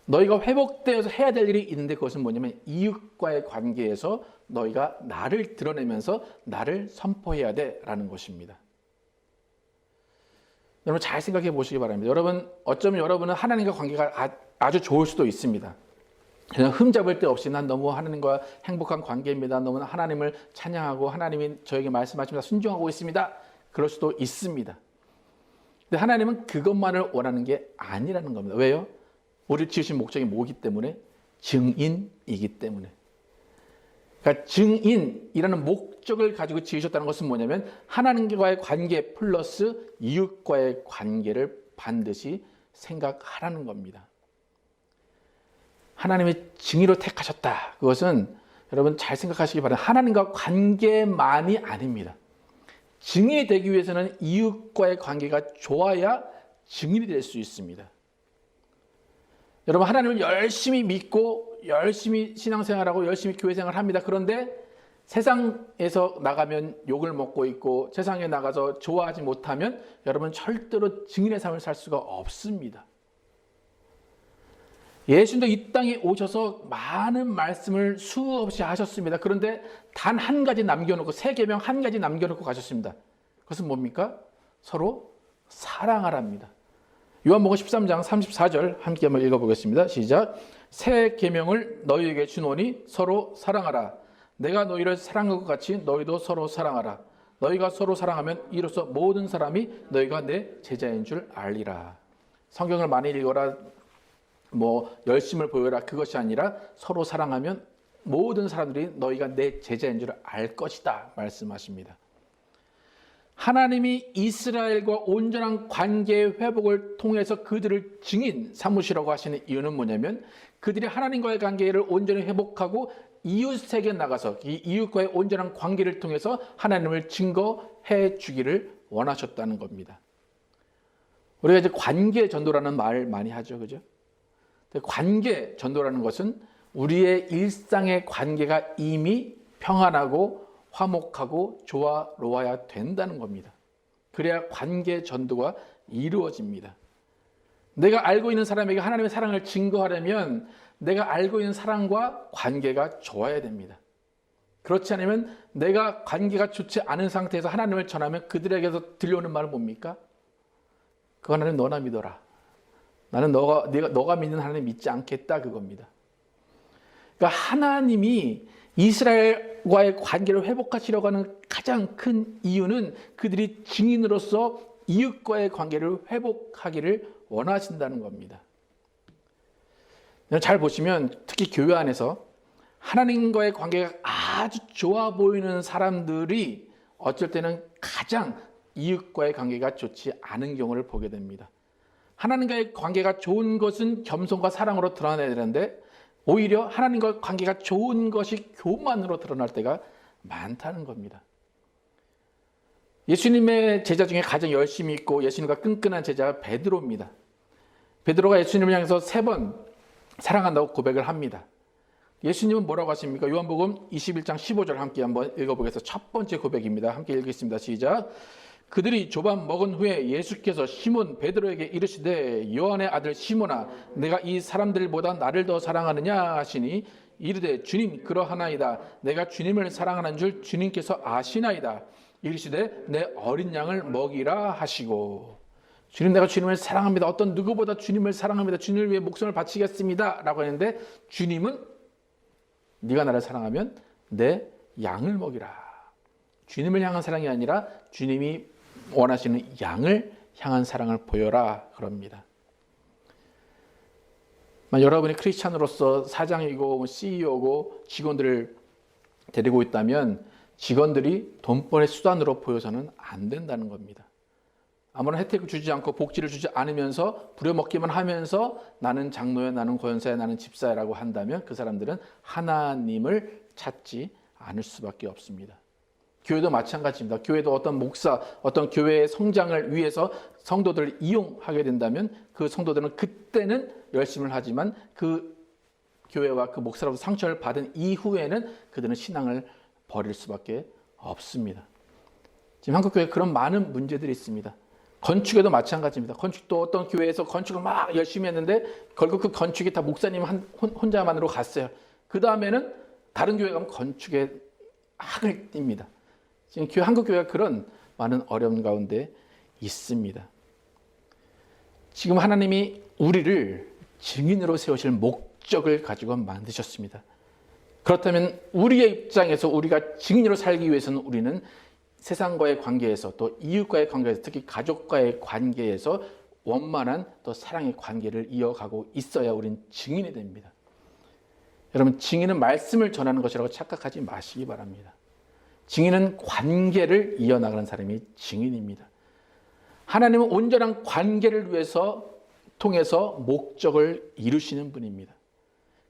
너희가 회복되어서 해야 될 일이 있는데 그것은 뭐냐면 이웃과의 관계에서 너희가 나를 드러내면서 나를 선포해야 돼라는 것입니다. 여러분 잘 생각해 보시기 바랍니다. 여러분 어쩌면 여러분은 하나님과 관계가 아주 좋을 수도 있습니다. 그냥 흠잡을 데 없이 난 너무 하나님과 행복한 관계입니다. 너무 하나님을 찬양하고 하나님이 저에게 말씀하십니다. 순종하고 있습니다. 그럴 수도 있습니다. 근데 하나님은 그것만을 원하는 게 아니라는 겁니다. 왜요? 우리를 지으신 목적이 뭐기 때문에? 증인이기 때문에. 그러니까 증인이라는 목적을 가지고 지으셨다는 것은 뭐냐면 하나님과의 관계 플러스 이웃과의 관계를 반드시 생각하라는 겁니다. 하나님의 증인으로 택하셨다. 그것은 여러분 잘 생각하시기 바랍니다. 하나님과 관계만이 아닙니다. 증인이 되기 위해서는 이웃과의 관계가 좋아야 증인이 될 수 있습니다. 여러분 하나님을 열심히 믿고 열심히 신앙생활하고 열심히 교회생활을 합니다. 그런데 세상에서 나가면 욕을 먹고 있고 세상에 나가서 좋아하지 못하면 여러분 절대로 증인의 삶을 살 수가 없습니다. 예수님도 이 땅에 오셔서 많은 말씀을 수없이 하셨습니다. 그런데 단 한 가지 남겨놓고 세 계명 한 가지 남겨놓고 가셨습니다. 그것은 뭡니까? 서로 사랑하랍니다. 요한복음 13장 34절 함께 한번 읽어보겠습니다. 시작. 새 계명을 너희에게 주노니 서로 사랑하라. 내가 너희를 사랑한 것 같이 너희도 서로 사랑하라. 너희가 서로 사랑하면 이로써 모든 사람이 너희가 내 제자인 줄 알리라. 성경을 많이 읽어라, 열심을 보여라, 그것이 아니라 서로 사랑하면 모든 사람들이 너희가 내 제자인 줄 알 것이다 말씀하십니다. 하나님이 이스라엘과 온전한 관계 회복을 통해서 그들을 증인 삼으시라고 하시는 이유는 뭐냐면 그들이 하나님과의 관계를 온전히 회복하고 이웃에게 나가서 이 이웃과의 온전한 관계를 통해서 하나님을 증거해 주기를 원하셨다는 겁니다. 우리가 이제 관계 전도라는 말 많이 하죠, 그죠? 관계 전도라는 것은 우리의 일상의 관계가 이미 평안하고 화목하고 조화로워야 된다는 겁니다. 그래야 관계 전도가 이루어집니다. 내가 알고 있는 사람에게 하나님의 사랑을 증거하려면 내가 알고 있는 사람과 관계가 좋아야 됩니다. 그렇지 않으면 내가 관계가 좋지 않은 상태에서 하나님을 전하면 그들에게서 들려오는 말은 뭡니까? 그 하나님 너나 믿어라. 나는 너가 믿는 하나님 믿지 않겠다 그겁니다. 그러니까 하나님이 이스라엘과의 관계를 회복하시려고 하는 가장 큰 이유는 그들이 증인으로서 이웃과의 관계를 회복하기를 원하신다는 겁니다. 잘 보시면 특히 교회 안에서 하나님과의 관계가 아주 좋아 보이는 사람들이 어쩔 때는 가장 이웃과의 관계가 좋지 않은 경우를 보게 됩니다. 하나님과의 관계가 좋은 것은 겸손과 사랑으로 드러나야 되는데 오히려 하나님과 관계가 좋은 것이 교만으로 드러날 때가 많다는 겁니다. 예수님의 제자 중에 가장 열심히 있고 예수님과 끈끈한 제자가 베드로입니다. 베드로가 예수님을 향해서 3번 사랑한다고 고백을 합니다. 예수님은 뭐라고 하십니까? 요한복음 21장 15절 함께 한번 읽어보겠습니다. 첫 번째 고백입니다. 함께 읽겠습니다. 시작. 그들이 조반 먹은 후에 예수께서 시몬 베드로에게 이르시되 요한의 아들 시몬아 내가 이 사람들보다 나를 더 사랑하느냐 하시니 이르되 주님 그러하나이다. 내가 주님을 사랑하는 줄 주님께서 아시나이다. 이르시되 내 어린 양을 먹이라 하시고, 주님 내가 주님을 사랑합니다. 어떤 누구보다 주님을 사랑합니다. 주님을 위해 목숨을 바치겠습니다 라고 했는데, 주님은 네가 나를 사랑하면 내 양을 먹이라. 주님을 향한 사랑이 아니라 주님이 원하시는 양을 향한 사랑을 보여라 그럽니다. 여러분이 크리스찬으로서 사장이고 CEO고 직원들을 데리고 있다면 직원들이 돈벌이 수단으로 보여서는 안 된다는 겁니다. 아무런 혜택을 주지 않고 복지를 주지 않으면서 부려먹기만 하면서 나는 장로야, 나는 권사야, 나는 집사야라고 한다면 그 사람들은 하나님을 찾지 않을 수밖에 없습니다. 교회도 마찬가지입니다. 교회도 어떤 목사, 어떤 교회의 성장을 위해서 성도들을 이용하게 된다면 그 성도들은 그때는 열심을 하지만 그 교회와 그 목사로부터 상처를 받은 이후에는 그들은 신앙을 버릴 수밖에 없습니다. 지금 한국 교회에 그런 많은 문제들이 있습니다. 건축에도 마찬가지입니다. 건축도 어떤 교회에서 건축을 막 열심히 했는데 결국 그 건축이 다 목사님 혼자만으로 갔어요. 그 다음에는 다른 교회 가면 건축에 학을 띱니다. 지금 한국 교회가 그런 많은 어려움 가운데 있습니다. 지금 하나님이 우리를 증인으로 세우실 목적을 가지고 만드셨습니다. 그렇다면 우리의 입장에서 우리가 증인으로 살기 위해서는 우리는 세상과의 관계에서 또 이웃과의 관계에서 특히 가족과의 관계에서 원만한 또 사랑의 관계를 이어가고 있어야 우리는 증인이 됩니다. 여러분, 증인은 말씀을 전하는 것이라고 착각하지 마시기 바랍니다. 증인은 관계를 이어나가는 사람이 증인입니다. 하나님은 온전한 관계를 위해서 통해서 목적을 이루시는 분입니다.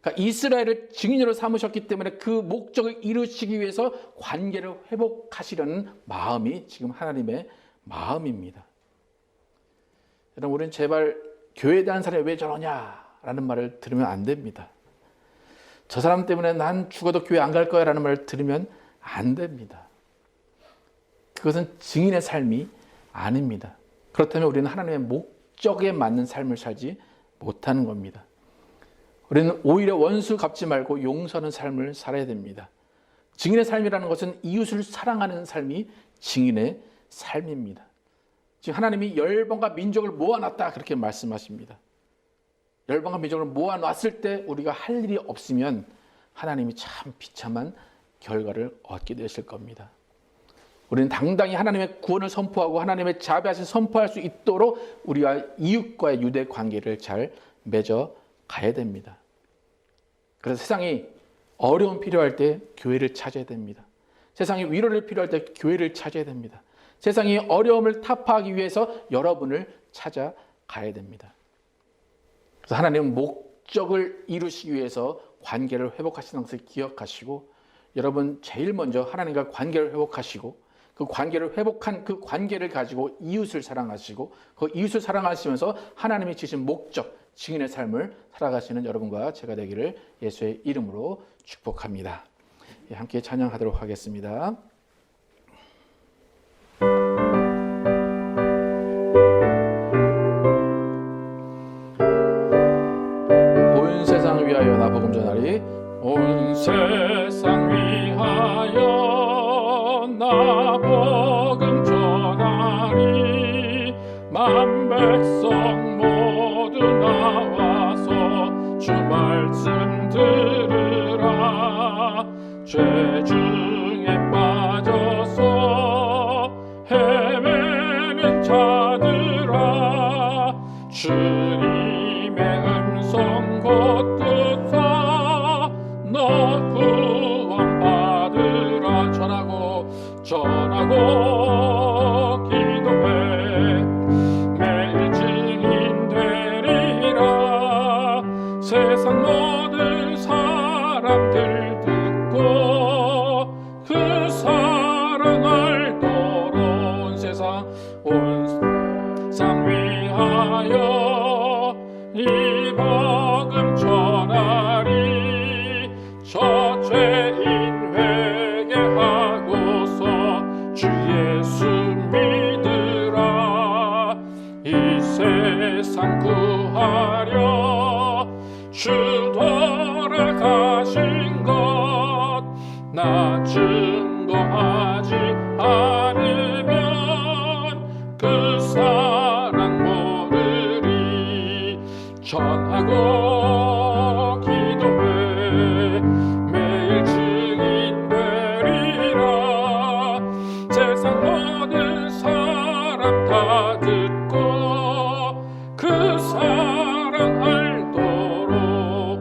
그러니까 이스라엘을 증인으로 삼으셨기 때문에 그 목적을 이루시기 위해서 관계를 회복하시려는 마음이 지금 하나님의 마음입니다. 여러분, 우리는 제발 교회에 대한 사람이 왜 저러냐라는 말을 들으면 안 됩니다. 저 사람 때문에 난 죽어도 교회 안 갈 거야 라는 말을 들으면 안 됩니다. 그것은 증인의 삶이 아닙니다. 그렇다면 우리는 하나님의 목적에 맞는 삶을 살지 못하는 겁니다. 우리는 오히려 원수 갚지 말고 용서하는 삶을 살아야 됩니다. 증인의 삶이라는 것은 이웃을 사랑하는 삶이 증인의 삶입니다. 지금 하나님이 열방과 민족을 모아놨다 그렇게 말씀하십니다. 열방과 민족을 모아놨을 때 우리가 할 일이 없으면 하나님이 참 비참한 결과를 얻게 되실 겁니다. 우리는 당당히 하나님의 구원을 선포하고 하나님의 자비하신 선포할 수 있도록 우리와 이웃과의 유대 관계를 잘 맺어 가야 됩니다. 그래서 세상이 어려움 필요할 때 교회를 찾아야 됩니다. 세상이 위로를 필요할 때 교회를 찾아야 됩니다. 세상이 어려움을 타파하기 위해서 여러분을 찾아가야 됩니다. 그래서 하나님은 목적을 이루시기 위해서 관계를 회복하시는 것을 기억하시고, 여러분 제일 먼저 하나님과 관계를 회복하시고 그 관계를 회복한 그 관계를 가지고 이웃을 사랑하시고 그 이웃을 사랑하시면서 하나님이 주신 목적, 증인의 삶을 살아가시는 여러분과 제가 되기를 예수의 이름으로 축복합니다. 함께 찬양하도록 하겠습니다. 온 세상 위하여 나 복음 전하리. 온 세상 위하여 나 복음 전하리. 만 백성 모두 나와서 주 말씀 들으라. 죄 중에 빠져서 헤매는 자들아, 주님의 음성 곧 듣사 너 구원받으라. 전하고 기도해 매일 증인 되리라. 세상 모든 사람들 듣고 나 증거하지 않으면 그 사랑 모르리. 전하고 기도해 매일 증인 되리라. 세상 모든 사람 다 듣고 그 사랑 알도록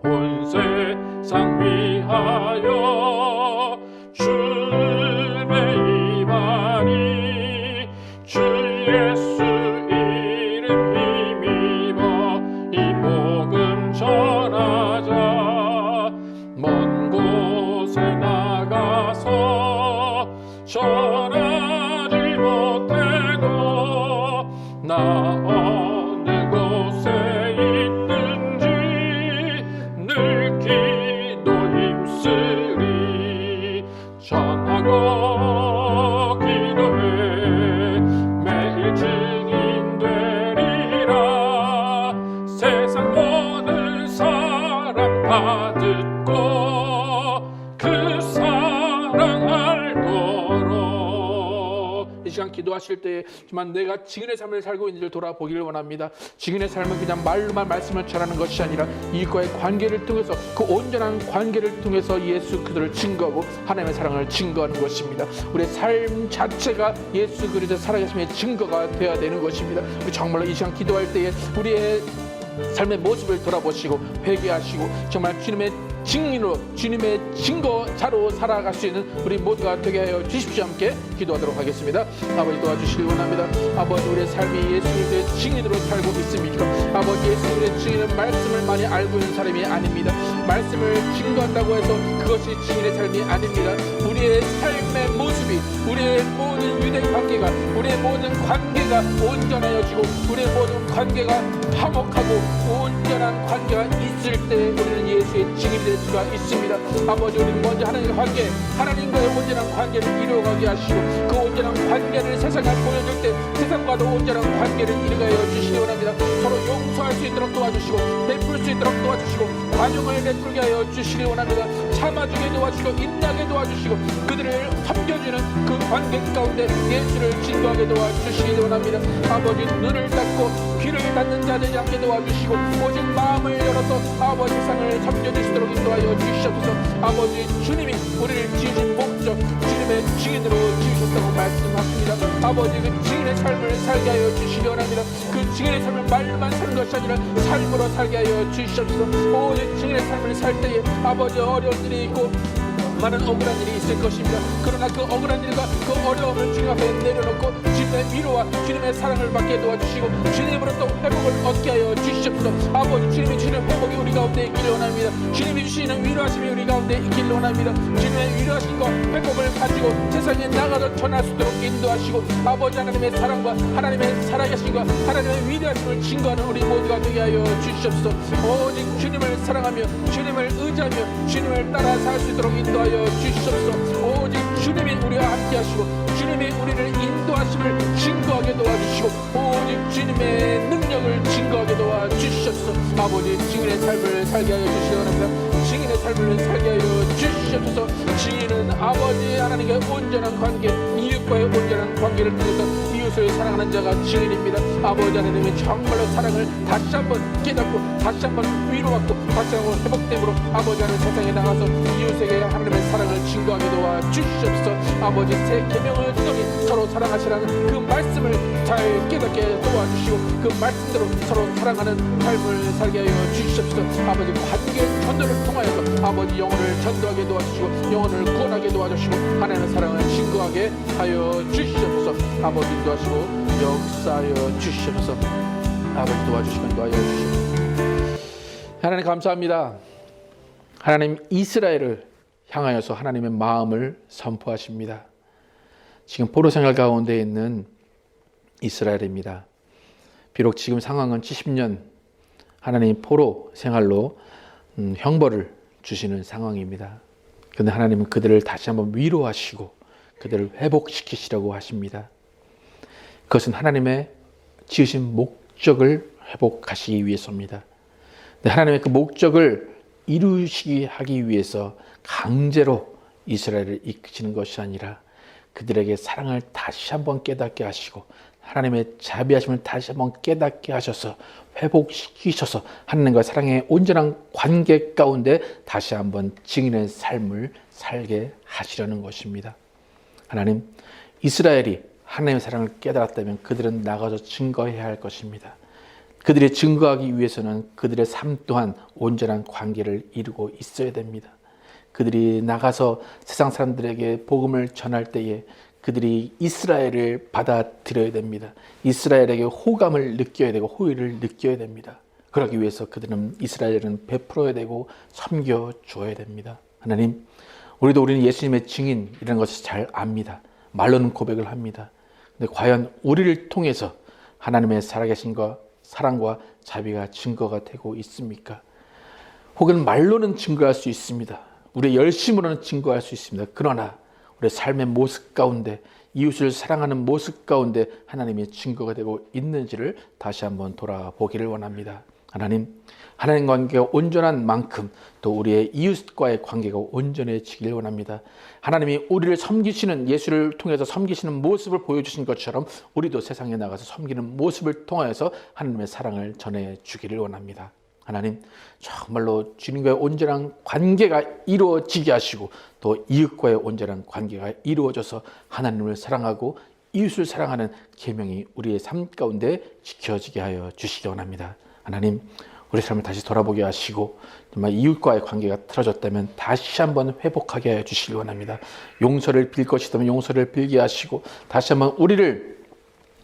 온 세상 위하여 주님의 임하니 주 예수 이름 힘입어 이 복음 전하자. 먼 곳에 나가서 전하지 못해도 나 어느 곳에 있든지 늘 기도 힘쓰리. 전하고 기도해 매일 증인 되리라. 세상 모든 사람 다 듣고 그 사랑 알도록. 이 시간 기도하실 때 정말 내가 증인의 삶을 살고 있는지를 돌아보기를 원합니다. 증인의 삶은 그냥 말로만 말씀을 전하는 것이 아니라 이과의 관계를 통해서, 그 온전한 관계를 통해서 예수 그리스도를 증거하고 하나님의 사랑을 증거하는 것입니다. 우리의 삶 자체가 예수 그리스도 살아계심의 증거가 되어야 되는 것입니다. 우리 정말로 이 시간 기도할 때에 우리의 삶의 모습을 돌아보시고 회개하시고 정말 주님의 증인으로, 주님의 증거자로 살아갈 수 있는 우리 모두가 되게 하여 주십시오. 함께 기도하도록 하겠습니다. 아버지 도와주시길 원합니다. 아버지 우리의 삶이 예수 그리스도의 증인으로 살고 있습니까? 아버지 예수 그리스도의 증인은 말씀을 많이 알고 있는 사람이 아닙니다. 말씀을 증거한다고 해서 그것이 증인의 삶이 아닙니다. 우리의 삶의 모습이, 우리의 모든 유대 관계가, 우리의 모든 관계가 온전하여지고 우리의 모든 관계가 화목하고 온전한 관계가 있을 때 우리는 예수의 증인이 될 수가 있습니다. 아버지 우리는 먼저 하나님의 관계, 하나님과의 온전한 관계를 이루어가게 하시고 그 온전한 관계를 세상에 보여줄 때 세상과도 온전한 관계를 이루어가여 주시기 원합니다. 서로 용서할 수 있도록 도와주시고 베풀 수 있도록 도와주시고 관용을 베풀게 하여 주시기 원합니다. 참아주게 도와주시고 인내하게 도와주시고 그들을 섬겨주는 그 관계 가운데 예수를 증거하게 도와주시기 원합니다. 아버지 눈을 닫고 귀를 닫는 자 되지 않게 도와주시고 오직 마음을 열어서 아버지 세상을 섬겨주시도록 인도하여 주시옵소서. 아버지 주님이 우리를 지으신 목적, 주님의 증인으로 지으셨다고 말씀하십니다. 아버지 그 증인의 삶을 살게 하여 주시기 원합니다. 그 증인의 삶을 말로만 사는 것이 아니라 삶으로 살게 하여 주시옵소서. 오직 증인의 삶을 살 때에 아버지 어려운 일이 있고 많은 억울한 일이 있을 것입니다. 그러나 그 억울한 일과 그 어려움을 주님 앞에 내려놓고 주님의 위로와 주님의 사랑을 받게 도와주시고 주님으로부터 회복을 얻게 하여 주시옵소서. 아버지 주님이 주시는 회복이 우리 가운데 있기를 원합니다. 주님이 주시는 위로하심이 우리 가운데 있기를 원합니다. 주님의 위로하심과 회복을 가지고 세상에 나가서 전할 수 있도록 인도하시고 아버지 하나님의 사랑과 하나님의 살아계심과 하나님의 위대하심을 증거하는 우리 모두가 되게 하여 주시옵소서. 오직 주님을 사랑하며 주님을 의지하며 주님을 따라 살 수 있도록 인도하여 주시옵소서. 오직 주님이 우리와 함께 하시고 주님이 우리를 인도하심을 증거하게 도와주시고 오직 주님의 능력을 증거하게 도와주시옵소서. 아버지 증인의 삶을 살게 하여 주시기 원합니다. 증인의 삶을 살게 하여 주시옵소서. 증인은 아버지 하나님과의 온전한 관계, 이웃과의 온전한 관계를 통해서 이웃을 사랑하는 자가 증인입니다. 아버지 하나님의 정말로 사랑을 다시 한번 깨닫고 다시 한번 위로받고 다시 한번 회복됨으로 아버지 하나님 세상에 나가서 이웃에게 하나님의 사랑을 증거하게 도와주시옵소서. 아버지 새 계명을 통해 서로 사랑하시라는 그 말씀을 잘 깨닫게 도와주시고 그 말씀대로 서로 사랑하는 삶을 살게 하여 주시옵소서. 아버지 관계 전도를 통하여서 아버지 영혼을 전도하게 도와주시고 영혼을 구원하게 도와주시고 하나님의 사랑을 증거하게 하여 주시옵소서. 아버지 인도하시고 역사하여 주시옵소서. 아버지 도와주시고 인도하여 주시옵소서. 하나님 감사합니다. 하나님 이스라엘을 향하여서 하나님의 마음을 선포하십니다. 지금 포로 생활 가운데 있는 이스라엘입니다. 비록 지금 상황은 70년 하나님 포로 생활로 형벌을 주시는 상황입니다. 그런데 하나님은 그들을 다시 한번 위로하시고 그들을 회복시키시라고 하십니다. 그것은 하나님의 지으신 목적을 회복하시기 위해서입니다. 하나님의 그 목적을 이루시기 하기 위해서 강제로 이스라엘을 이끄시는 것이 아니라 그들에게 사랑을 다시 한번 깨닫게 하시고 하나님의 자비하심을 다시 한번 깨닫게 하셔서 회복시키셔서 하나님과 사랑의 온전한 관계 가운데 다시 한번 증인의 삶을 살게 하시려는 것입니다. 하나님, 이스라엘이 하나님의 사랑을 깨달았다면 그들은 나가서 증거해야 할 것입니다. 그들이 증거하기 위해서는 그들의 삶 또한 온전한 관계를 이루고 있어야 됩니다. 그들이 나가서 세상 사람들에게 복음을 전할 때에 그들이 이스라엘을 받아들여야 됩니다. 이스라엘에게 호감을 느껴야 되고 호의를 느껴야 됩니다. 그러기 위해서 그들은 이스라엘은 베풀어야 되고 섬겨줘야 됩니다. 하나님, 우리는 예수님의 증인이라는 것을 잘 압니다. 말로는 고백을 합니다. 근데 과연 우리를 통해서 하나님의 살아계신과 사랑과 자비가 증거가 되고 있습니까? 혹은 말로는 증거할 수 있습니다. 우리의 열심으로는 증거할 수 있습니다. 그러나 우리의 삶의 모습 가운데 이웃을 사랑하는 모습 가운데 하나님의 증거가 되고 있는지를 다시 한번 돌아보기를 원합니다. 하나님 관계가 온전한 만큼 또 우리의 이웃과의 관계가 온전해지길 원합니다. 하나님이 우리를 섬기시는 예수를 통해서 섬기시는 모습을 보여주신 것처럼 우리도 세상에 나가서 섬기는 모습을 통하여서 하나님의 사랑을 전해주기를 원합니다. 하나님, 정말로 주님과의 온전한 관계가 이루어지게 하시고 또 이웃과의 온전한 관계가 이루어져서 하나님을 사랑하고 이웃을 사랑하는 계명이 우리의 삶 가운데 지켜지게 하여 주시기 원합니다. 하나님, 우리 삶을 다시 돌아보게 하시고 정말 이웃과의 관계가 틀어졌다면 다시 한번 회복하게 하여 주시기 원합니다. 용서를 빌 것이라면 용서를 빌게 하시고 다시 한번 우리를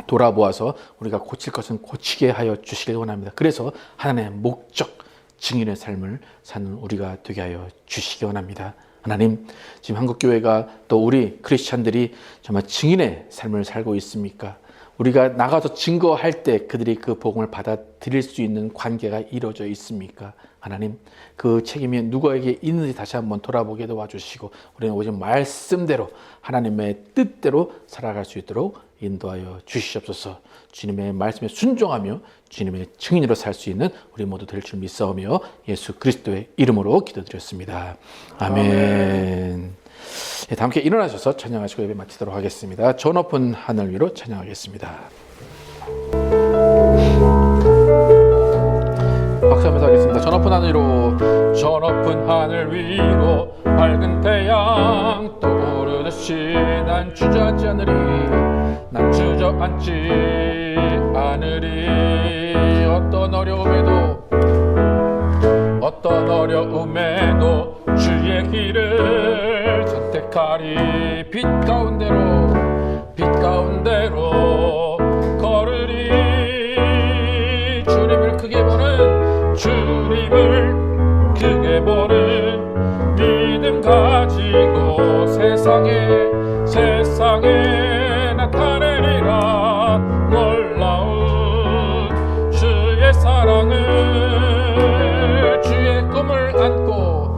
돌아보아서 우리가 고칠 것은 고치게 하여 주시길 원합니다. 그래서 하나님의 목적, 증인의 삶을 사는 우리가 되게 하여 주시기 원합니다. 하나님, 지금 한국교회가 또 우리 크리스찬들이 정말 증인의 삶을 살고 있습니까? 우리가 나가서 증거할 때 그들이 그 복음을 받아들일 수 있는 관계가 이루어져 있습니까? 하나님, 그 책임이 누구에게 있는지 다시 한번 돌아보게 도와주시고 우리는 오직 말씀대로 하나님의 뜻대로 살아갈 수 있도록 인도하여 주시옵소서. 주님의 말씀에 순종하며 주님의 증인으로 살 수 있는 우리 모두 될 줄 믿사오며 예수 그리스도의 이름으로 기도드렸습니다. 아멘. 다 함께 일어나셔서 찬양하시고 예배 마치도록 하겠습니다. 저 높은 하늘 위로 찬양하겠습니다. 박수하면서 하겠습니다. 저 높은 하늘 위로, 저 높은 하늘 위로 밝은 태양 떠오르듯이 난 주저앉지 않으리, 난 주저앉지 않으리. 어떤 어려움에도 주의 길을 선택하리. 빛 가운데로 걸으리. 주님을 크게 보는 믿음 가지고 세상에 나타내리라. 놀라운 주의 사랑을, 주의 꿈을 안고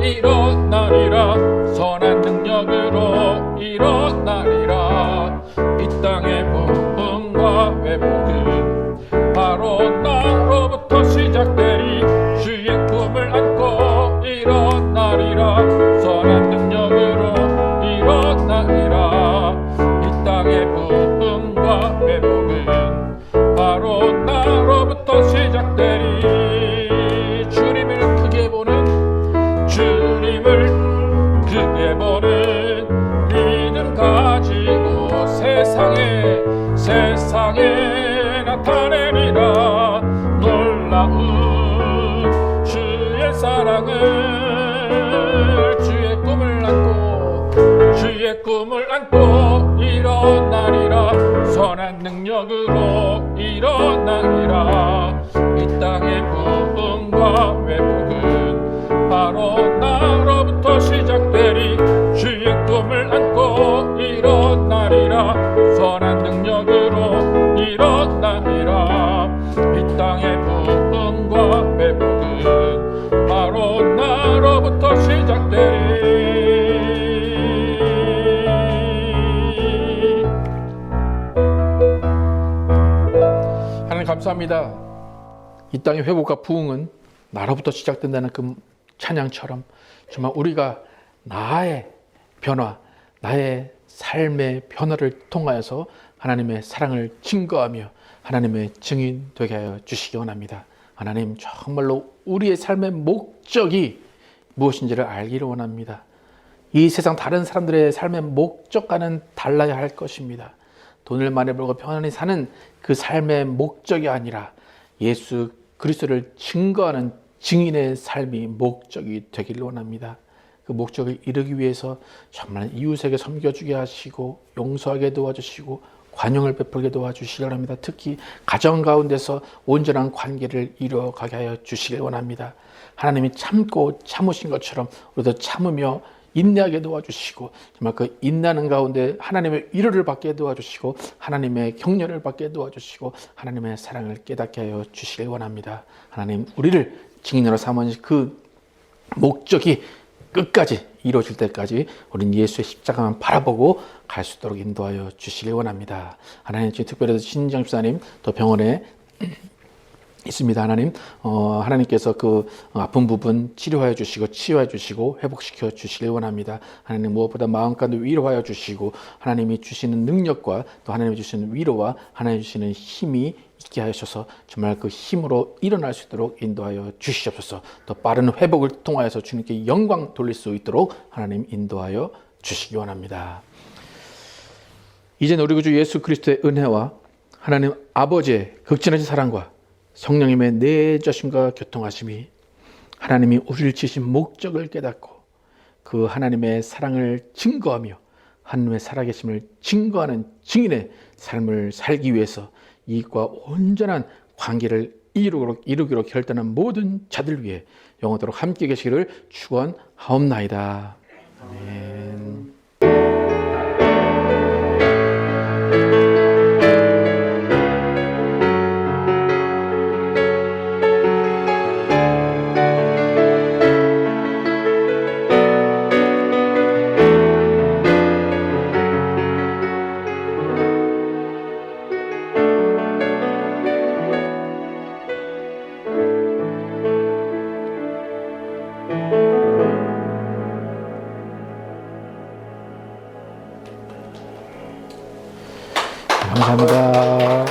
일어나리라. 선한 능력으로 일어나리라. 이 땅의 부흥과 회복은 바로 나로부터 시작되리. 주의 꿈을 안고 일어나리라. 선한 능력으로 일어나리라. 이 땅의 부흥과 회복은 바로 나로부터 시작되리. 주님을 크게 보는 믿음 가지고 세상에 나타내리라. 놀라운 주의 사랑을, 주의 꿈을 안고 일어나리라. 선한 능력으로 일어나리라. 이 땅의 부흥과 회복은 바로 나로부터 시작되리. 주의 꿈을 안고 일어나리라. 선한 능력으로 일어나리라. 이 땅의 부흥과 회복은 바로 나로부터 시작되리. 하나님 감사합니다. 이 땅의 회복과 부흥은 나로부터 시작된다는 그 찬양처럼 정말 우리가 나의 변화, 나의 삶의 변화를 통하여서 하나님의 사랑을 증거하며 하나님의 증인 되게 하여 주시기 원합니다. 하나님, 정말로 우리의 삶의 목적이 무엇인지를 알기를 원합니다. 이 세상 다른 사람들의 삶의 목적과는 달라야 할 것입니다. 돈을 많이 벌고 편안히 사는 그 삶의 목적이 아니라 예수 그리스도를 증거하는 증인의 삶이 목적이 되기를 원합니다. 그 목적을 이루기 위해서 정말 이웃에게 섬겨주게 하시고 용서하게 도와주시고 관용을 베풀게 도와주시기 원합니다. 특히 가정 가운데서 온전한 관계를 이루어가게 하여 주시길 원합니다. 하나님이 참고 참으신 것처럼 우리도 참으며 인내하게 도와주시고 정말 그 인내하는 가운데 하나님의 위로를 받게 도와주시고 하나님의 격려를 받게 도와주시고 하나님의 사랑을 깨닫게 하여 주시길 원합니다. 하나님, 우리를 증인으로 삼으신 그 목적이 끝까지 이루어질 때까지 우리는 예수의 십자가만 바라보고 갈 수 있도록 인도하여 주시길 원합니다. 하나님, 지금 특별히 신정 집사님 또 병원에 있습니다. 하나님, 하나님께서 그 아픈 부분 치료하여 주시고 치유하여 주시고 회복시켜 주시길 원합니다. 하나님, 무엇보다 마음까지 위로하여 주시고 하나님이 주시는 능력과 또 하나님이 주시는 위로와 하나님이 주시는 힘이 있게 하셔서 정말 그 힘으로 일어날 수 있도록 인도하여 주시옵소서. 또 빠른 회복을 통하여서 주님께 영광 돌릴 수 있도록 하나님 인도하여 주시기 원합니다. 이제 우리 구주 예수 그리스도의 은혜와 하나님 아버지의 극진하신 사랑과 성령님의 내주심과 교통하심이 하나님이 우리를 지으신 목적을 깨닫고 그 하나님의 사랑을 증거하며 하나님의 살아계심을 증거하는 증인의 삶을 살기 위해서 이익과 온전한 관계를 이루기로 결단한 모든 자들 위해 영원토록 함께 계시기를 축원하옵나이다. 아멘. 감사합니다.